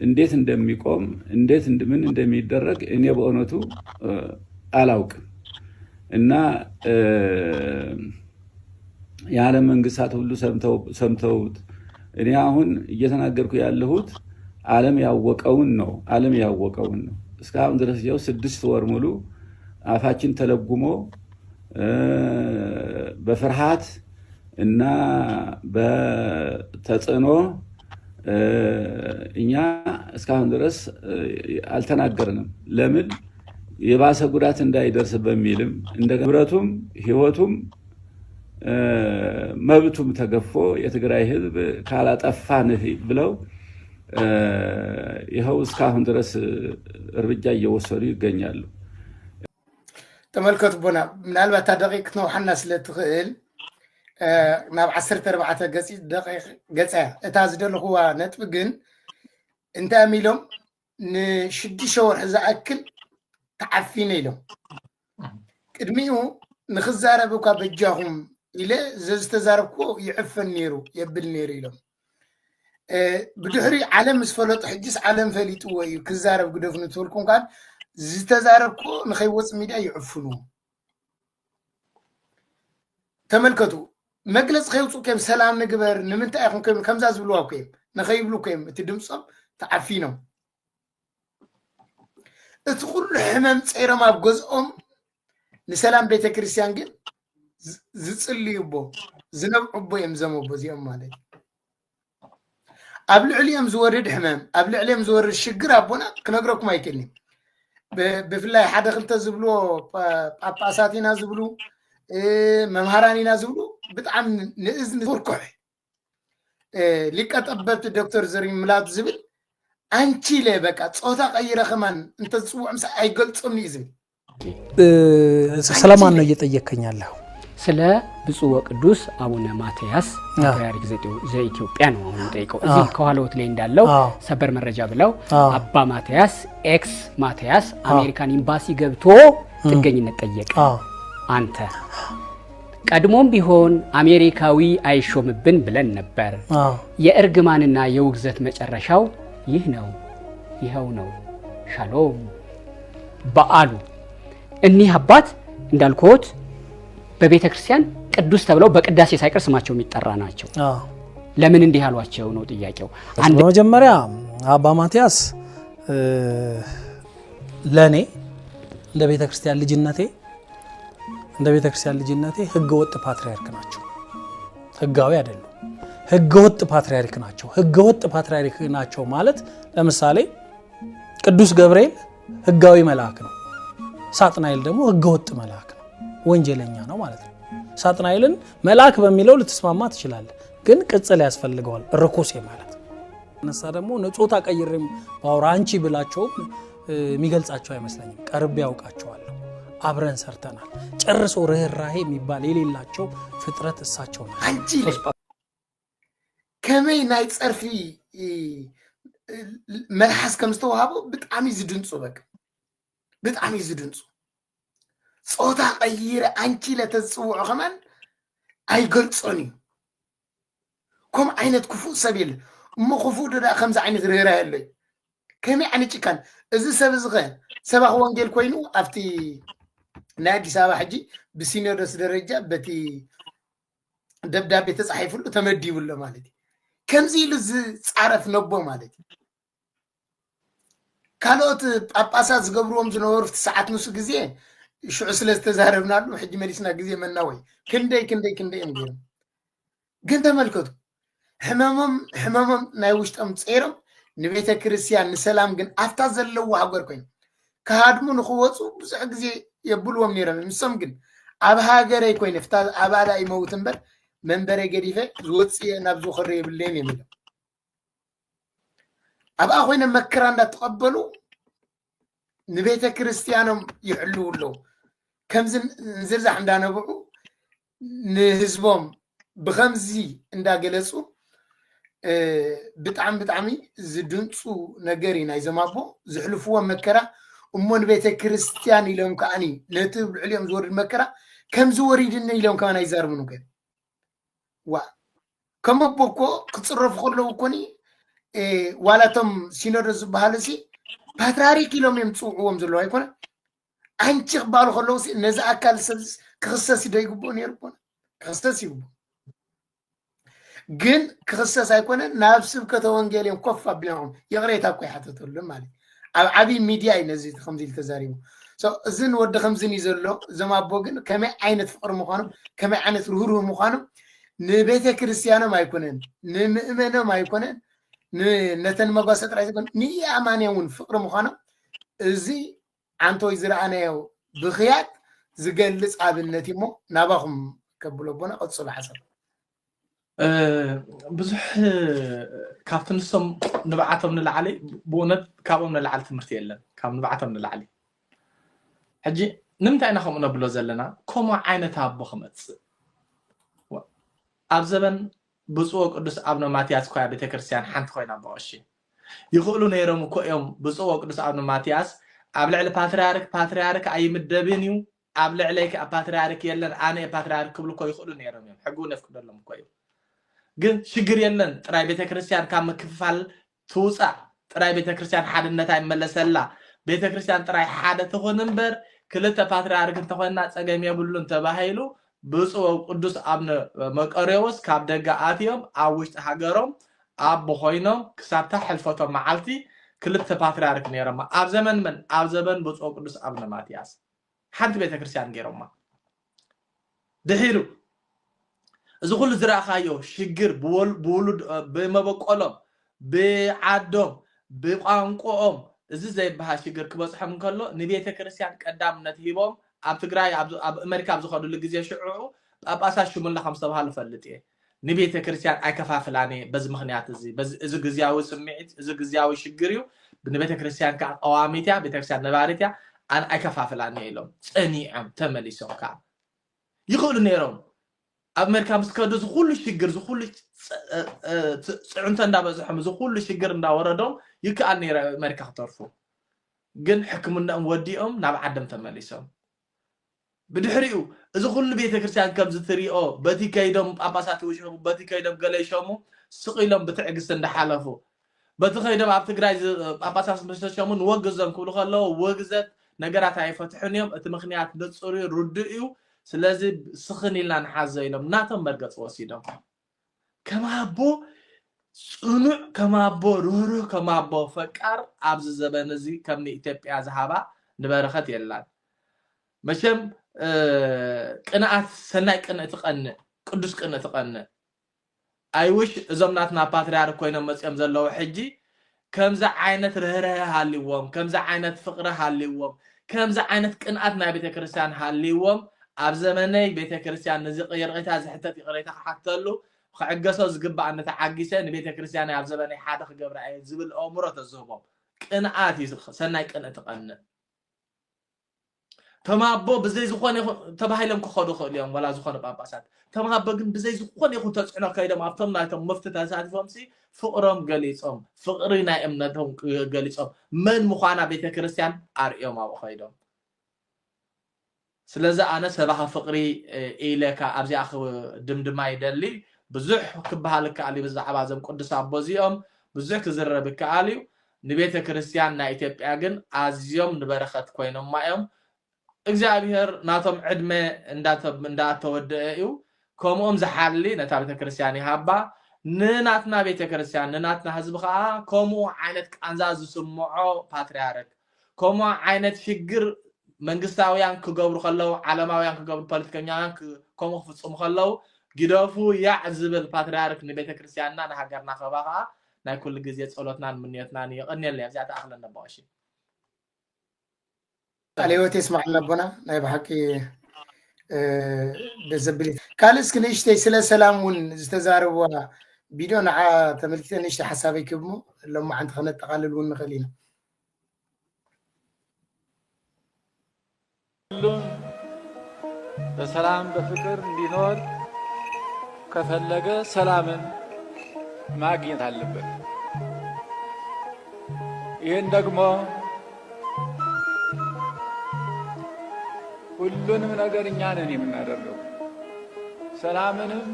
እንዴት እንደሚቆም ምን እንደሚደረግ እኔ በእውነቱ አላውቅም። እና የዓለም መንግስታት ሁሉ ሰምተውት እኔ አሁን እየተናገርኩ ያለሁት ዓለም ያወቀውን ነው። እስካሁን ድረስ ያው 6 ወር ሙሉ አፋችን ተለጉሞ በፍርሃት እና በተጽዕኖ እኛ እስካሁን ድረስ አልተናገርንም። ለምን የባሰ ጉዳት እንዳይደርስ በሚልም እንደ ንብረቱም ህይወቱም መብቱም ተገፎ የትግራይ ህዝብ ካላጠፋንህ ብለው ይኸው እስካሁን ድረስ እርምጃ እየወሰዱ ይገኛሉ። ተመልከቱ ቦና ምናልባት ደቂቅ ነው ሓና ስለትኽእል ናብ 14 ገጽ እታ ዝደለኹዋ ነጥብ ግን እንታይ ሚሎም ን6 ወርሒ ዝኣክል ተዓፊነ ኢሎም ቅድሚኡ ንኽዛረብ እኳ በጃኹም ኢለ ዝተዛረብኮ ይዕፈን ነይሩ የብል ነይሩ ኢሎም ብድሕሪ ዓለም ዝፈለጡ ሕጅስ ዓለም ፈሊጥዎ እዩ ክዛረብ ግደፍኑ ትብልኩም ካን ዝተዛረብኮ ንኸይወፅ ሚድያ ይዕፍኑ። ተመልከቱ መግለጽ ከይውፅኡ ከይም ሰላም ንግበር ንምንታይ ኢኹም ከይም ከምዛ ዝብልዋ ከይም ንኸይብሉ ከይም እቲ ድምፆም ተዓፊኖም እቲ ኩሉ ሕመም ፀይሮም ኣብ ገዝኦም ንሰላም ቤተ ክርስቲያን ግን ዝፅልዩቦ ዝነብዑቦ እዮም ዘመቦ እዚኦም ማለት ኣብ ልዕሊኦም ዝወርድ ሕመም ኣብ ልዕሊኦም ዝወርድ ሽግር ኣቦና ክነግረኩም ኣይክእልኒ። ብፍላይ ሓደ ክልተ ዝብልዎ ጳጳሳት ኢና ዝብሉ መምሃራን ኢና ዝብሉ ብጣዕሚ ንእዝኒ ትርኩሕ ሊቀ ጠበብቲ ዶክተር ዘርኢ ምላቱ ዝብል አንቺ ላይ በቃ ጾታ ቀይረ ከማን እንተ ጽውዕ ምሳ አይገልጽም ይዝም ሰላማን ነው እየጠየከኝ ያለው ስለ ብፁዕ ወቅዱስ አቡነ ማትያስ ፓትርያርክ ዘኢትዮጵያ ነው አሁን ጠይቀው እዚህ ከኋላውት ላይ እንዳለው ሰበር መረጃ ብለው አባ ማትያስ ኤክስ ማትያስ አሜሪካን ኤምባሲ ገብቶ ጥገኝነት ጠየቀ። አንተ ቀድሞም ቢሆን አሜሪካዊ አይሾምብን ብለን ነበር። የእርግማንና የውግዘት መጨረሻው ይህ ነው ይሄው ነው ሻሎም በአሉ። እኒህ አባት እንዳልኩት በቤተ ክርስቲያን ቅዱስ ተብለው በቅዳሴ ሳይቀር ስማቸው የሚጠራ ናቸው። ለምን እንዲህ ያሏቸው ነው ጥያቄው። አንድ መጀመሪያ አባ ማትያስ ለኔ እንደ ቤተ ክርስቲያን ልጅነቴ ህገወጥ ፓትርያርክ ናቸው። ህጋዊ አይደሉም። ህገወጥ ፓትርያርክ ናቸው ማለት ለምሳሌ ቅዱስ ገብርኤል ህጋዊ መልአክ ነው። ሳጥናኤል ደግሞ ህገወጥ መልአክ ነው፣ ወንጀለኛ ነው ማለት ነው። ሳጥናኤልን መልአክ በሚለው ልትስማማ ትችላለህ፣ ግን ቅጽል ያስፈልገዋል ርኩስ ማለት ነሳ ደግሞ ንጾታ ቀይርም ባውራንቺ ብላቸው የሚገልጻቸው አይመስለኝም። ቀርብ ያውቃቸዋለሁ፣ አብረን ሰርተናል። ጨርሶ ርህራሄ የሚባል የሌላቸው ፍጥረት እሳቸው ነው። አንቺ ከመይ ናይ ጸርፊ መልሐስ ከምስተዋሃቦ ብጣዕሚ ዝድንጹ ብጣዕሚ ዝድንጹ ጾታ ቀይረ አንቺ ለተጽውዑ ከማን አይገልጾን እዩ። ከም ዓይነት ክፉእ ሰብ የለ እሞ ክፉእ ደዳ ከምዚ ዓይነት ርህራሄ ኣለዩ ከመይ ዓይነት ጭካን እዚ ሰብ እዚ ኸ ሰባኺ ወንጌል ኮይኑ ኣብቲ ናይ አዲስ አበባ ሕጂ ብሲኖዶስ ደረጃ በቲ ደብዳቤ ተጻሒፉሉ ተመዲቡሎ ማለት እዩ። ከምዚ ኢሉ ዝፃረፍ ነቦ ማለት እዩ። ካልኦት ጳጳሳት ዝገብርዎም ዝነበሩ ሰዓት ንሱ ግዜ ሽዑ ስለ ዝተዛረብናሉ ሕጂ መሊስና ግዜ መና ወይ ክንደይ እዮም ገይሮም ግን ተመልከቱ ሕመሞም ናይ ውሽጦም ፀይሮም ንቤተ ክርስቲያን ንሰላም ግን ኣፍታ ዘለዎ ሃገር ኮይኑ ካድሙ ንኽወፁ ብዙሕ ግዜ የብልዎም ነይሮም ንሶም ግን ኣብ ሃገረይ ኮይኑ ፍታ ኣባላ ይመውት እምበር መንበረይ ገዲፈ ዝወፅየ ናብ ዝኸረ የብለን የሚለው ኣብኣ ኮይኖም መከራ እንዳተቐበሉ ንቤተ ክርስቲያኖም ይሕልው ኣለዉ ከምዚ ንዝርዛሕ እንዳነበዑ ንህዝቦም ብከምዚ እንዳገለፁ ብጣዕሚ ዝድንፁ ነገር ኢና ይዘማቦ ዝሕልፍዎ መከራ እሞ ንቤተ ክርስቲያን ኢሎም ከዓኒ ነቲ ብልዕልዮም ዝወርድ መከራ ከምዚ ወሪድኒ ኢሎም ከዓኒ ኣይዛርቡን ገ ዋ ከምኣቦ እኮ ክፅረፉ ከለዉ ኮኒ ዋላቶም ሲኖዶስ ዝበሃሉ ሲ ፓትርያርክ ኢሎም እዮም ዝፅውዕዎም ዘለዉ ኣይኮነ አንቺ ክባሉ ከለዉ ነዚ ኣካል ሰብ ክክሰስ ዶ ይግብኦ ነይሩ ኮነ ክክሰስ ይግብኦ ግን ክክሰስ ኣይኮነን ናብ ስብከተ ወንጌል እዮም ኮፍ ኣቢሎም የቕሬታ እኮ ይሓተተሉ ማለት ኣብ ዓብይ ሚድያ እዩ ነዚ ከምዚ ኢሉ ተዛሪቡ እዚ ንወዲ ከምዝን እዩ ዘሎ እዞም ኣቦ ግን ከመይ ዓይነት ፍቅሪ ምዃኖም ከመይ ዓይነት ርህሩህ ምዃኖም ንቤተ ክርስቲያኖም ኣይኮነን ንምእመኖም ኣይኮነን ነተን መጓሰ ጥራይ ዘይኮነ ንየኣማንያ እውን ፍቅሪ ምዃኖም እዚ ዓንቶይ ዝረኣናዮ ብኽያት ዝገልፅ ኣብነት እሞ ናባኹም ከብሎ ቦና ቅፅሉ ሓሳብ ብዙሕ ካብቲ ንሶም ንባዓቶም ንላዕሊ ብእውነት ካብኦም ንላዕሊ ትምህርቲ የለን ካብ ንባዓቶም ንላዕሊ ሕጂ ንምንታይ ኢና ከምኡ ነብሎ ዘለና ከምኡ ዓይነት ኣቦ ክመፅእ ኣብ ዘበን ብፁዕ ቅዱስ ኣቡነ ማትያስ ኮያ ቤተክርስትያን ሓንቲ ኮይና በቀሺ ይኽእሉ ነይሮም እኮ እዮም ብፁዕ ቅዱስ ኣቡነ ማትያስ ኣብ ልዕሊ ፓትርያርክ ኣይምደብን እዩ ኣብ ልዕለይ ፓትርያርክ የለን ኣነ ፓትርያርክ ክብሉ እኮ ይኽእሉ ነይሮም እዮም ሕጉ ነፍቅደሎም እኮ እዩ ግን ሽግር የለን ጥራይ ቤተክርስትያን ካብ ምክፍፋል ትውፃእ ጥራይ ቤተክርስትያን ሓድነታ ይመለሰላ ቤተክርስትያን ጥራይ ሓደ ትኹን እምበር ክልተ ፓትርያርክ እንተኮይና ፀገም የብሉን ተባሂሉ ብፁዕ ቅዱስ ኣቡነ መቀሬዎስ ካብ ደገ ኣትዮም ኣብ ውሽጢ ሃገሮም ኣቦ ኮይኖም ክሳብታ ሕልፈቶም መዓልቲ ክልተ ፓትርያርክ ነይሮማ ኣብ ዘመን መን ኣብ ዘመን ብፁዕ ቅዱስ ኣቡነ ማትያስ ሓንቲ ቤተክርስትያን ገይሮማ ድሒሩ እዚ ኩሉ ዝረኣኻዮ ሽግር ብውሉድ ብመበቆሎም ብዓዶም ብቋንቋኦም እዚ ዘይበሃል ሽግር ክበፅሖም እንከሎ ንቤተ ክርስቲያን ቀዳምነት ሂቦም ኣብ ትግራይ ኣብ ኣሜሪካ ኣብ ዝኸዱሉ ግዜ ሽዑ ጳጳሳት ሽሙላ ከም ዝተባሃሉ ፈልጥ እየ ንቤተ ክርስቲያን ኣይከፋፍላኒ በዚ ምክንያት እዚ ግዝያዊ ስምዒት እዚ ግዝያዊ ሽግር እዩ ንቤተ ክርስቲያን ከዓ ቀዋሚት እያ ቤተ ክርስቲያን ነባሪት እያ ኣነ ኣይከፋፍላኒ ኢሎም ፀኒዖም ተመሊሶም ከዓ ይኽእሉ ነይሮም ኣብ ኣሜሪካ ምስ ከዱ ዝኩሉ ሽግር ዝኩሉ ፅዕንቶ እንዳበዝሖም ዝኩሉ ሽግር እንዳወረዶም ይከኣል ነይሩ ኣሜሪካ ክተርፉ ግን ሕክምናኦም ወዲኦም ናብ ዓዶም ተመሊሶም ብድሕሪኡ እዚ ኩሉ ቤተክርስትያን ከም ዝትሪኦ በቲ ከይዶም ጳጳሳት ውሽሙ በቲ ከይዶም ገለ ይሾሙ ስቂሎም ብትዕግስቲ እንዳሓለፉ በቲ ከይዶም ኣብ ትግራይ ጳጳሳት ምስተሸሙ ንወግዞም ክብሉ ከለዉ ወግዘት ነገራት ኣይፈትሑን እዮም እቲ ምክንያት ንፁር ርዱእ እዩ ስለዚ ስኽን ኢልና ንሓዘ ኢሎም ናቶም መርገፅ ወሲዶም ከማቦ ፅኑዕ ከማቦ ርህሩህ ከማቦ ፈቃር ኣብዚ ዘበን እዚ ከም ንኢትዮጵያ ዝሃባ ንበረኸት የላን መቸም ቅንኣት ሰናይ ቅንእ ትቐንእ ቅዱስ ቅንእ ትቐንእ ኣይውሽ እዞም ናትና ፓትርያርክ ኮይኖም መፅኦም ዘለዉ ሕጂ ከምዚ ዓይነት ርህርህ ሃልይዎም ከምዚ ዓይነት ፍቅሪ ሃልይዎም ከምዚ ዓይነት ቅንኣት ናይ ቤተክርስትያን ሃልይዎም ኣብ ዘመነይ ቤተክርስትያን ነዚ ቅሬታ ዝሕተት ቅሬታ ክሓተሉ ክዕገሶ ዝግባእ ነተዓጊሰ ንቤተክርስትያን ኣብ ዘመነይ ሓደ ክገብራ እየ ዝብል ኣእምሮ ተዝህቦም ቅንኣት እዩ ሰናይ ቅንእ ትቐንእ ተማቦ ብዘይ ዝኾነ ተባሂሎም ክኸዱ ክእሉ እዮም ወላ ዝኾነ ጳጳሳት ተማቦ ግን ብዘይ ዝኾነ ይኹን ተፅዕኖ ከይዶም ኣብቶም ናይቶም መፍቲ ተሳቲፎም ፍቅሮም ገሊፆም ፍቅሪ ናይ እምነቶም ገሊፆም መን ምዃና ቤተክርስትያን ኣርዮም ኣብኡ ከይዶም ስለዚ ኣነ ሰባኻ ፍቅሪ ኢለካ ኣብዚኣ ድምድማ ይደሊ ብዙሕ ክበሃል ከኣል እዩ ብዛዕባ እዞም ቅዱስ ኣቦ እዚኦም ብዙሕ ክዝረብ ከኣል እዩ ንቤተ ክርስቲያን ናይ ኢትዮጵያ ግን ኣዝዮም ንበረኸት ኮይኖም እዮም እግዚአብሔር ናቶም ዕድመ እንዳተወደአ እዩ ከምኦም ዝሓሊ ነታ ቤተ ክርስቲያን ይሃባ ንናትና ቤተ ክርስቲያን ንናትና ህዝቢ ከዓ ከምኡ ዓይነት ቃንዛ ዝስምዖ ፓትርያርክ ከምኡ ዓይነት ሽግር መንግስታውያን ክገብሩ ከለዉ ዓለማውያን ክገብሩ ፖለቲከኛውያን ከምኡ ክፍፅሙ ከለዉ جدافو يعزب الباتريارك نبيت كريستياننا نهجرنا خباها ناكل جزية صلاتنا منيتنا نيقني اللي يزعت أخلنا باشي عليه تسمع لنا نايب حكي دزبلي كالس كنيشتي سلا سلام ون استزاروا بدون تملكتين نشتي حسابي كبمو لما عند خلنا تقلل ون خلينا كلهم بسلام بفكر دينور كفلقة سلاما ማግኘት አለበት ይሄን ደግሞ ሁሉንም ነገር እኛ ነን የምናደርገው ሰላምንም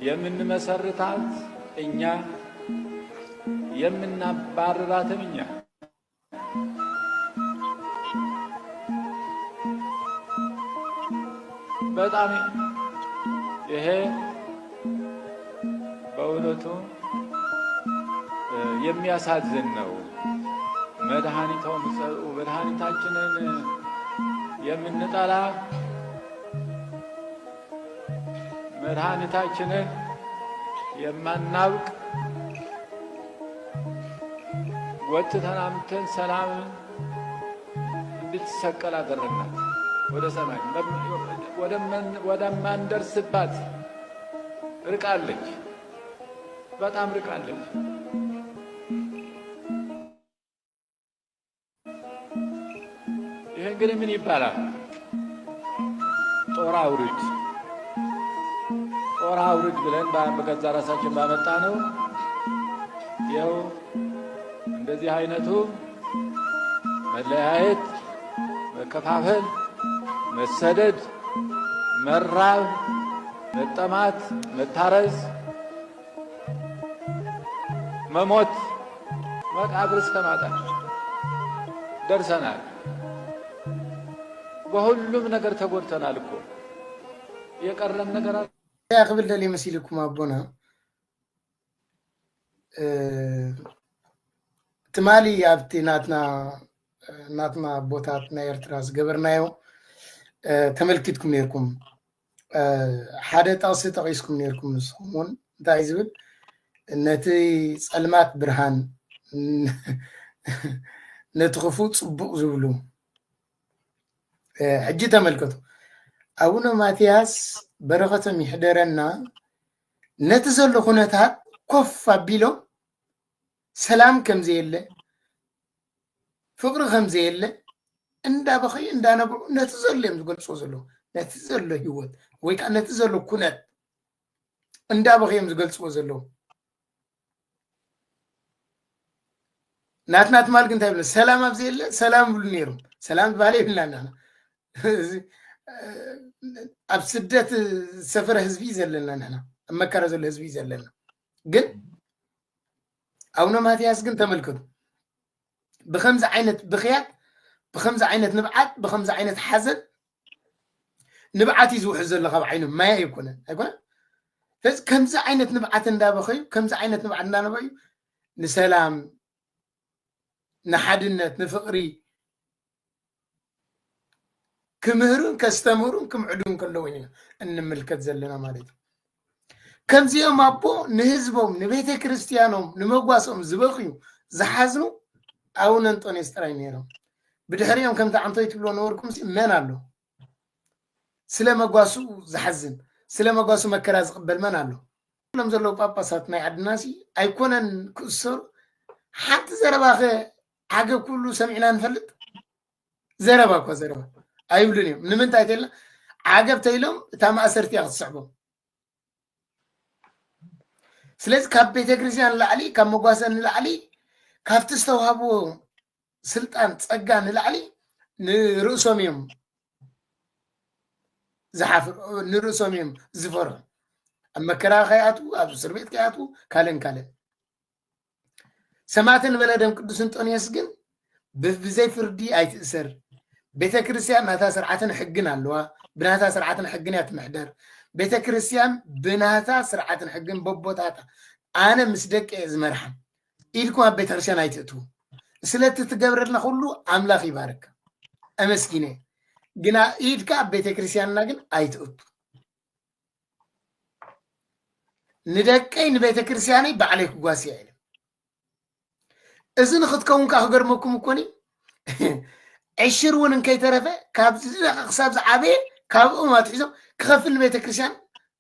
የምንመሰርታት እኛ የምናባርራትም እኛ በጣም ይሄ በእውነቱ የሚያሳዝን ነው መድኃኒታችንን የምንጠላ መድኃኒታችንን የማናውቅ ወጥተን አምጥተን ሰላምን እንድትሰቀል አደረግናት ወደ ሰማይ ወደማንደርስባት ርቃለች በጣም ርቃለች ይሄ እንግዲህ ምን ይባላል ጦር አውርድ ብለን በገዛ ራሳችን ባመጣ ነው ይኸው እንደዚህ አይነቱ መለያየት መከፋፈል መሰደድ መራብ መጠማት መታረዝ መሞት መቃብር እስከማጣት ደርሰናል በሁሉም ነገር ተጎድተናል እኮ የቀረን ነገር ያቅብል ለሊ መስይልኩም አቦና ትማሊ አብቲ ናትና ቦታትና ኤርትራስ ገበርናዮ ተመልክትኩም ነርኩም ሓደ ጣውስ ተቂስኩም ነርኩም ንስኹም እንታይ ዝብል ነቲ ጸልማት ብርሃን ነቲ ክፉእ ጽቡቕ ዝብሉ ሕጂ ተመልከቱ አቡነ ማትያስ በረኸቶም ይሕደረና ነቲ ዘሎ ኩነታት ኮፍ አቢሎም ሰላም ከምዘየለ ፍቅሪ ከምዘየለ እንዳበኸይ እንዳነብሩ ነቲ ዘሎ እዮም ዝገልጾ ዘሎ ነቲ ዘሎ ህይወት ወይ ከዓ ነቲ ዘሎ ኩነት እንዳበኸይ እዮም ዝገልጽዎ ዘለዉ ናትናት ማል ግን እንታይ ብለ ሰላም ኣብዘየለ ሰላም ብሉ ነይሮም ሰላም ዝበሃለ ይብልና ኣብ ስደት ሰፈረ ህዝቢ ዘለና ንሕና ኣብ መከራ ዘሎ ህዝቢ ዘለና ግን አቡነ ማትያስ ግን ተመልከቱ ብከምዚ ዓይነት ብኽያት ብከምዚ ዓይነት ንብዓት ብከምዚ ዓይነት ሓዘን ንብዓት እዩ ዝውሕዝ ዘሎ ካብ ዓይኖም ማያ ኣይኮነን ስለዚ ከምዚ ዓይነት ንብዓት እንዳበኸዩ ከምዚ ዓይነት ንብዓት እንዳነበዩ ንሰላም ንሓድነት ንፍቅሪ ክምህሩን ከስተምህሩን ክምዕዱን ከለዉ ኢና እንምልከት ዘለና ማለት እዩ ከምዚኦም ኣቦ ንህዝቦም ንቤተ ክርስቲያኖም ንመጓሶም ዝበኽዩ ዝሓዝኑ አቡነ እንጦንዮስ ጥራይ ነይሮም ብድሕሪኦም ከምቲ ዓንቶይ ትብሎ ነበርኩም መን ኣሎ ስለ መጓሱ ዝሓዝን ስለ መጓሱ መከራ ዝቕበል መን ኣሎ ሎም ዘለዉ ጳጳሳት ናይ ዓድናሲ ኣይኮነን ክእሰሩ ሓንቲ ዘረባኸ ዓገብ ኩሉ ሰሚዕና ንፈልጥ ዘረባ እኳ ዘረባ ኣይብሉን እዮም ንምንታይ ተኢልና ዓገብ ተኢሎም እታ ማእሰርቲ እያ ክትስዕቦም ስለዚ ካብ ቤተ ክርስቲያን ንላዕሊ ካብ መጓሰ ንላዕሊ ካብቲ ዝተዋህብዎ ስልጣን ፀጋ ንላዕሊ ንርእሶም እዮም ዝሓፍር ንርእሶም እዮም ዝፈርሑ ኣብ መከራ ከይኣትዉ ኣብ እስር ቤት ከይኣትዉ ካለን ሰማዕትን በለ ደም ቅዱስ እንጦንዮስ ግን ብዘይ ፍርዲ ኣይትእሰር ቤተ ክርስቲያን ናታ ስርዓትን ሕግን ኣለዋ ብናታ ስርዓትን ሕግን እያ ትምሕደር ቤተ ክርስቲያን ብናታ ስርዓትን ሕግን በቦታታ ኣነ ምስ ደቀ ዝመርሓ ኢልኩም ኣብ ቤተ ክርስቲያን ኣይትእትዉ ስለቲ ትገብረልና ኩሉ ኣምላኽ ይባርክ ኣመስጊነ ግና ኢድካ ኣብ ቤተ ክርስቲያንና ግን ኣይትእቱ ندكاي نبيت كريستياني بعليك قواسي علم إذن خدكون كأخبر مكم كوني عشر ونن كي ترفع كاب خساب زعابي كاب ما تحسب كخفل بيت كريستيان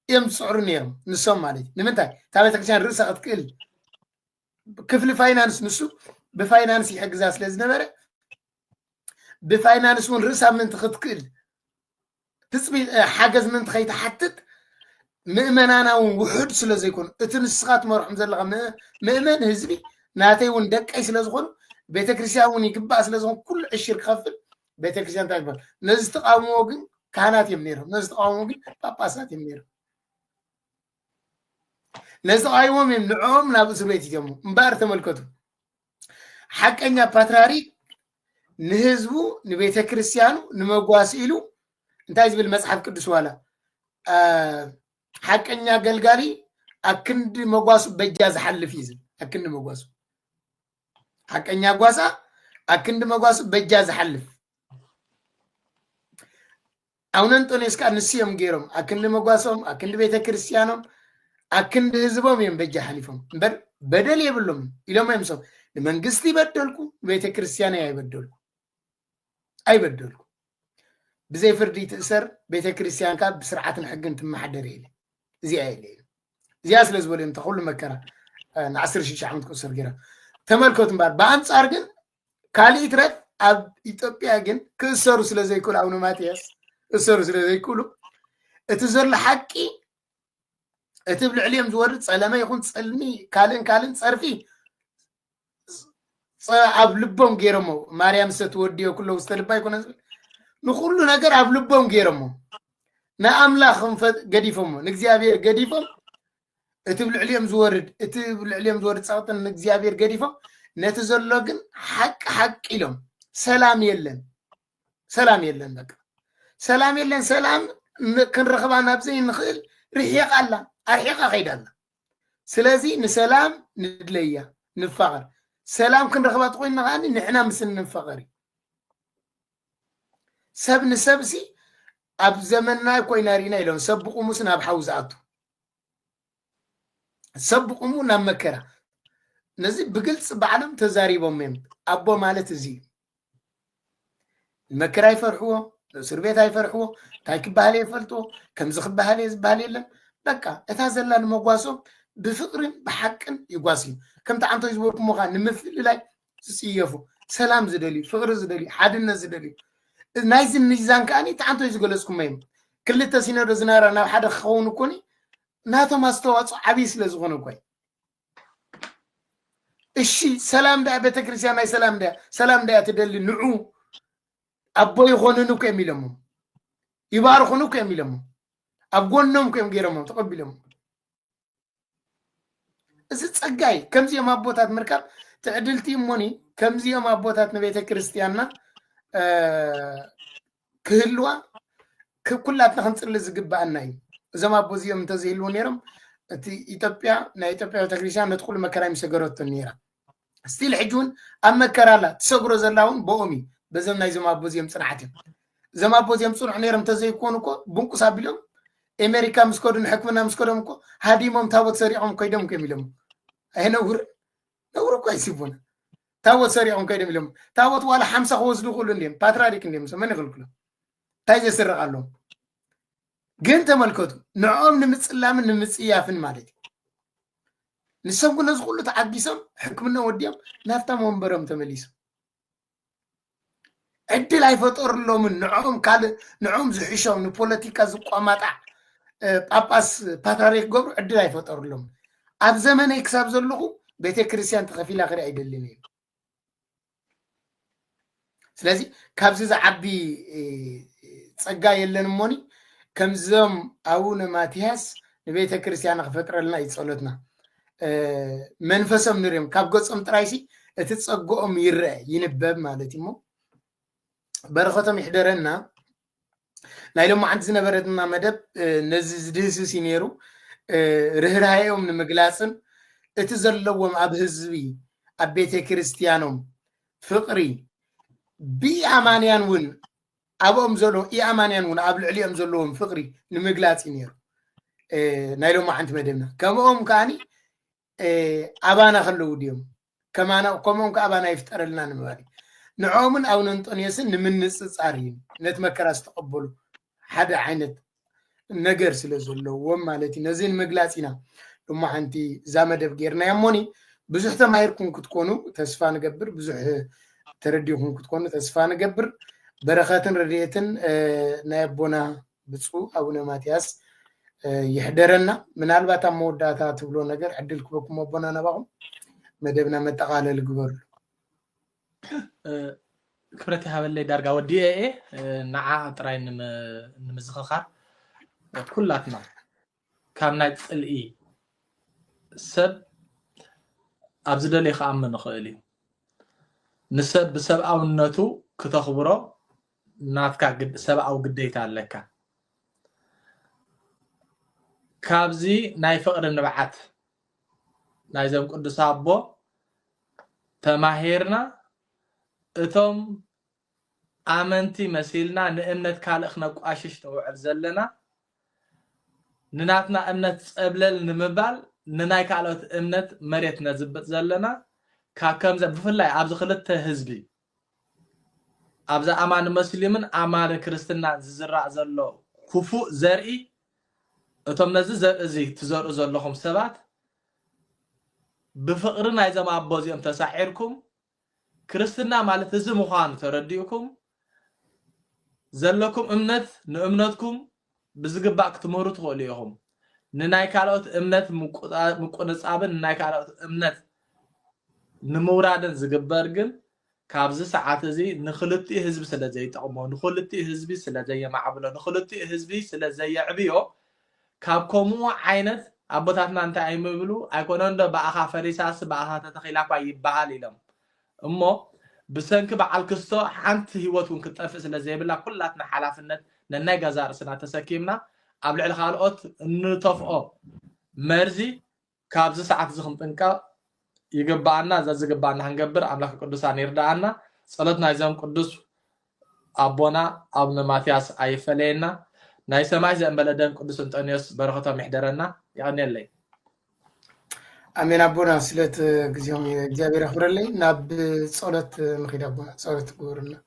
يم سعرنيهم نسوم عليه نمتى تابع كريستيان رأسه قد كل كفل فاينانس نسو بفاينانس يحق زاس لازم نبرة بفاينانس ون رأسه من تخد كل تسبي حاجز من تخيت حتت مؤمنانا وحد سلازي يكون اتنسقات مرح مزلغة مؤمن هزبي ناتي وندك أي سلازغون بيت كريستيان ونيكبا سلازغون كل عشر خفل بيت كريستيان تاجبر نزل تقاوموا جن كهنات يمنيرهم نزل تقاوموا جن باباسات يمنيرهم نزل تقاوموا يمنعهم نابس بيت يجمو مبار تملكتهم حق أنيا باتراري نهزبو نبيت كريستيانو نمقواسيلو انتاج بالمصحف قدس ولا حق أنيا قلقالي أكند مقواس بجاز حل فيزن أكند مقواس حق أنيا قواسا أكند مقواس بجاز حلف أو ننتوني اسكا نسيهم غيرهم أكند مقواسهم أكند بيت كريستيانهم أكند هزبهم ينبجا حليفهم بدل يبلهم إلا ما يمسوا لمن قصدي بدلكم بيت كريستياني أي بدلكم بزي فردي تأسر بيت كريستيان كاب بسرعة حق انت محدر إلي زي أيلي زي أسلز وليم تقول مكرا نعصر شيء عم تكسر غيره تملكوت مبار بانس أرجن كالي يترف أب إثيوبيا جن كسروا سلزي كل أو نماتياس كسروا سلزي كله اتزر لحكي اتبلع عليهم زورد سلامة يكون تسلمي كالن صرفي أب لبهم غيرمو مريم ستوديو كله وستلبا يكون نقول له نجار أب لبهم غيرمو نأملا خنفت قديفهم نجزيابير قديفهم اتبلع عليهم زورد ساعتنا نجزيابير قديفهم نتزلقن حق لهم سلام يلن بك سلام يلن سلام كن رخبانا بزي نخيل رحيق الله أرحيق خيد الله سلازي نسلام ندليا نفقر سلام كن رخبات قوين نغاني نحنا مسن نفقري سب نسبسي أب زمننا كوين نارينا يلون سبقوا مسنا بحوزاتو سبقوا منا مكرا نزي بقلت بعلم تزاريبهم ميم أبو مالت زي المكرا يفرحوه سربيت يفرحوه تايك بهالي يفلتوه كم زخب بهالي زبهالي لن بكا اتازلان مقواسهم بفقر بحق يقواسي كم تعانتو يزبوركم مغان نمثل لاي سيسيفو سلام زدلي فقر زدلي حادنا زدلي نايز الميزان كاني تعانتو يزقلسكم ميم كل تسينو رزنارا ناو حدا خونو كوني ناتو ماستواتو عبيس لزغونو كوي الشي سلام دا بيتكريسيان اي سلام دا تدلي نعو أبو يخوننو كميلمو يبارخونو كميلمو أبغونهم كم غيرهم تقبلهم إذا تسقي كم زي ما بوتات مركب تعدلتي موني كم زي ما بوتات نبيت كريستياننا كهلوا كلها تنخنص اللي زقبا الناي إذا ما بوزيهم تزيلوا نيرم إثيوبيا وتكريسيان ندخل مكرايم سجرات النيرة ستيل حجون أما كرالا تسجروا زلاهم بومي بزمنا إذا ما بوزيهم صنعتهم إذا ما بوزيهم صنع نيرم تزيكونوا كو بنكو سابيلهم أمريكا مسكودن حكمنا مسكودن كو هادي مم تاوت سريعهم كيدهم كميلهم هنا نور كويس يبون تاوت سريعهم كيدهم لهم تاوت ولا حمسة خوز دخول لهم باتراريك لهم سمين يغلقلهم تايز يسرق لهم جنت ملكتو نعم نمتصلام نمتصيافن مالتي نسب كنا زغلو تعديسم حكمنا وديام نافتا منبرم تمليسم عدل يفطر لهم نعم زحشهم نبوليتيكا زقاماطع باباس باتراريك قبر عدل يفطر لهم اب زمن يكسب زلخو بيت كريستيان تخفي لاخر ايدلني سلازي كابز عبي صقا يلن موني كمزم أبونا ماتياس نبيت كريستيان خفطر لنا يصلتنا منفسهم نريم كاب قصم ترايسي تتصققهم يرى ينبب مالتي مو برختم يحضرنا نايلو ما عندنا بردنا مدب نزز ديسو سينيرو رهرايهم نمقلاسن اتزلوهم اب هزبي اب بيت كريستيانهم فقري بي امانيان ون ابوم زلو اي امانيان ون اب العليم زلوهم فقري نمقلاس سينيرو نايلو ما عند مدمنا كمهم كاني أبانا خلوا ديهم كمهم كأبانا يفتر لنا نمباري نعومن أو ننطنيسن من نصارين نتمكر استقبلوا حدا عينت نجر سلزلو ومالتي نزين مجلاسنا لما عندي زامد بغيرنا يموني بزح تمايركم كتكونوا تسفا نقبر بزح ترديهم كتكونوا تسفا نقبر برخاتن رديتن نايبونا بصو أبونا ماتياس يحضرنا من البات موداتا تبلو نجر عدلكم بكم أبونا نباهم مدبنا متقال الجبر كبرتي هاولي دارجا ودي ايه نعا تراين نمزخخار كلاتنا كامنا تسألئي سب أبزدلي خامن خالي نسب بسب أو النتو كتخبره ناتكا سب أو قديت عليك كابزي ناي فقر النبعات ناي زم قدس أبو تماهيرنا اتم آمنتي مسيلنا نأمنت كالخنا قاشش توعد زلنا نناتنا أمنت قبل نمبال نناي كالوت أمنت مريت نزبط زلنا كاكم بفلاي عبز خلته هزبي عبز أمان مسلمين أمان كريستنا زرع زلو كفو زرعي اتم نزل زي تزرع زلهم سبات بفقرنا إذا ما أبوزي تسحيركم كريستنا مالت زي مخان ترديكم زلكم أمنت نأمنتكم بزقباك تمهروا تقوليهم نناي كالوت أمنت مقنص عبن نناي كالوت أمنت نمورادن زقبارجن كابز ساعات زي نخلتي حزب سلا زي تقومو نخلتي حزبي سلا زي معبلو نخلتي حزبي سلا زي عبيو كابكمو عينت أبوتاتنا أنت أيمبلو أيكونون ده بأخا فريساس بأخا تتخيلاك يبالي لهم أمو بسنك بعال كستو حنت هيوتون كتفس لزي بلا كلاتنا حلافنت نناي غزار سنا تسكيمنا قبل على خالقوت نطفقو مرزي كابز ساعات زخم طنقا يغبانا زغبانا هنغبر املاك قدوسان يردانا صلاتنا يزم قدوس ابونا ابن ماتياس ايفلينا ناي سماي زنبلدن قدوس انطونيوس بركته محضرنا يعني لي أمين أبونا سلت جزيهم جابر أخبرلي ناب صلت مخيد أبونا صلت قورنا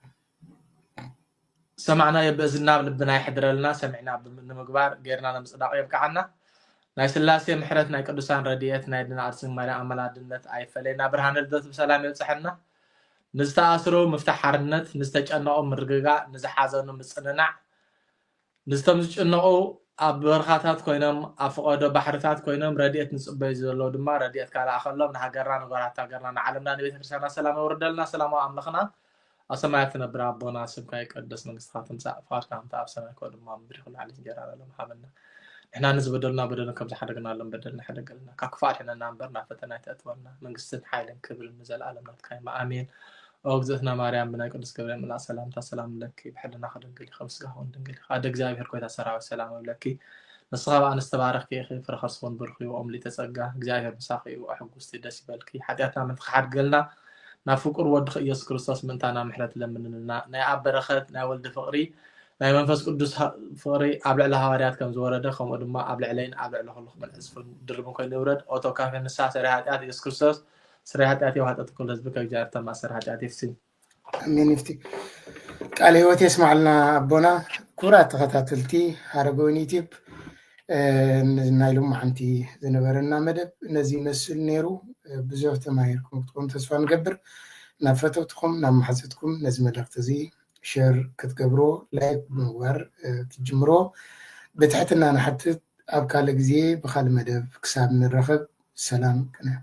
سمعنا يبأزنا بلبنا يحضر لنا سمعنا بمقبار غيرنا نمصداق يبقى عنا ناي سلاسي محرتنا قدوسان رديتنا يدنا عرسن مالا عملا دنت أيفلينا برهان الدت بسلام يبصحنا نستأسرو مفتح حرنت نستجأنقو مرققا نزحازونو مصننع نستمزجأنقو أب برخاتات كوينم أفقادو بحرتات كوينم رديت نصبي زلو دما رديت كالا أخلو نهاجرنا نغارات تاجرنا عالمنا نبيت كرسانا سلام وردلنا سلام وأملخنا أسمعتنا برابونا سبكاي قدس من استخاتم سقفات كام تعب سنة كود ما مبريخل على جرالة لهم حملنا إحنا نزبدلنا بدلنا كم حدقنا لهم بدلنا حدقنا ككفار إحنا نامبرنا فتنا تأتونا من قصة حيل كبر نزل عالمنا تكايما آمين أوجزتنا مريم بنا قدس كبر من السلام تسلام لك بحدنا خدم قلي خمس قهون دنقلي هذا جزاي هركوي تسرع والسلام لك نصغى عن استبارك يا أخي فرخصون برخي وأملي تسقى جزاي مساقي وأحب استداس بالكي حدياتنا من حد قلنا نافقر ودخ يسوع كريستوس من تانا محرت لمننا ناي برخت ناي ولد فقري ناي منفس قدوس فقري قبل على هواريات كم زورده خم دما قبل علين قبل على خلق من اسف دربن كاين يورد اوتو كافي نسا سريحات يسوع كريستوس سريحات وحدت كل حزبك جارت ما سريحات يفسي امين يفتي قال هو تسمع لنا ابونا كرات تخاتلتي هارغوني تيب نايلوم حنتي زنبرنا مدب نزي مسل نيرو بزوف تماهيركم تكون تسفى نقبر نفتوتكم نمحزتكم نزم الأختزي شير كتقبرو لايك بموار تجمرو بتحتنا نحتت أبكى لقزي بخال مدب كساب من الرخب سلام كنا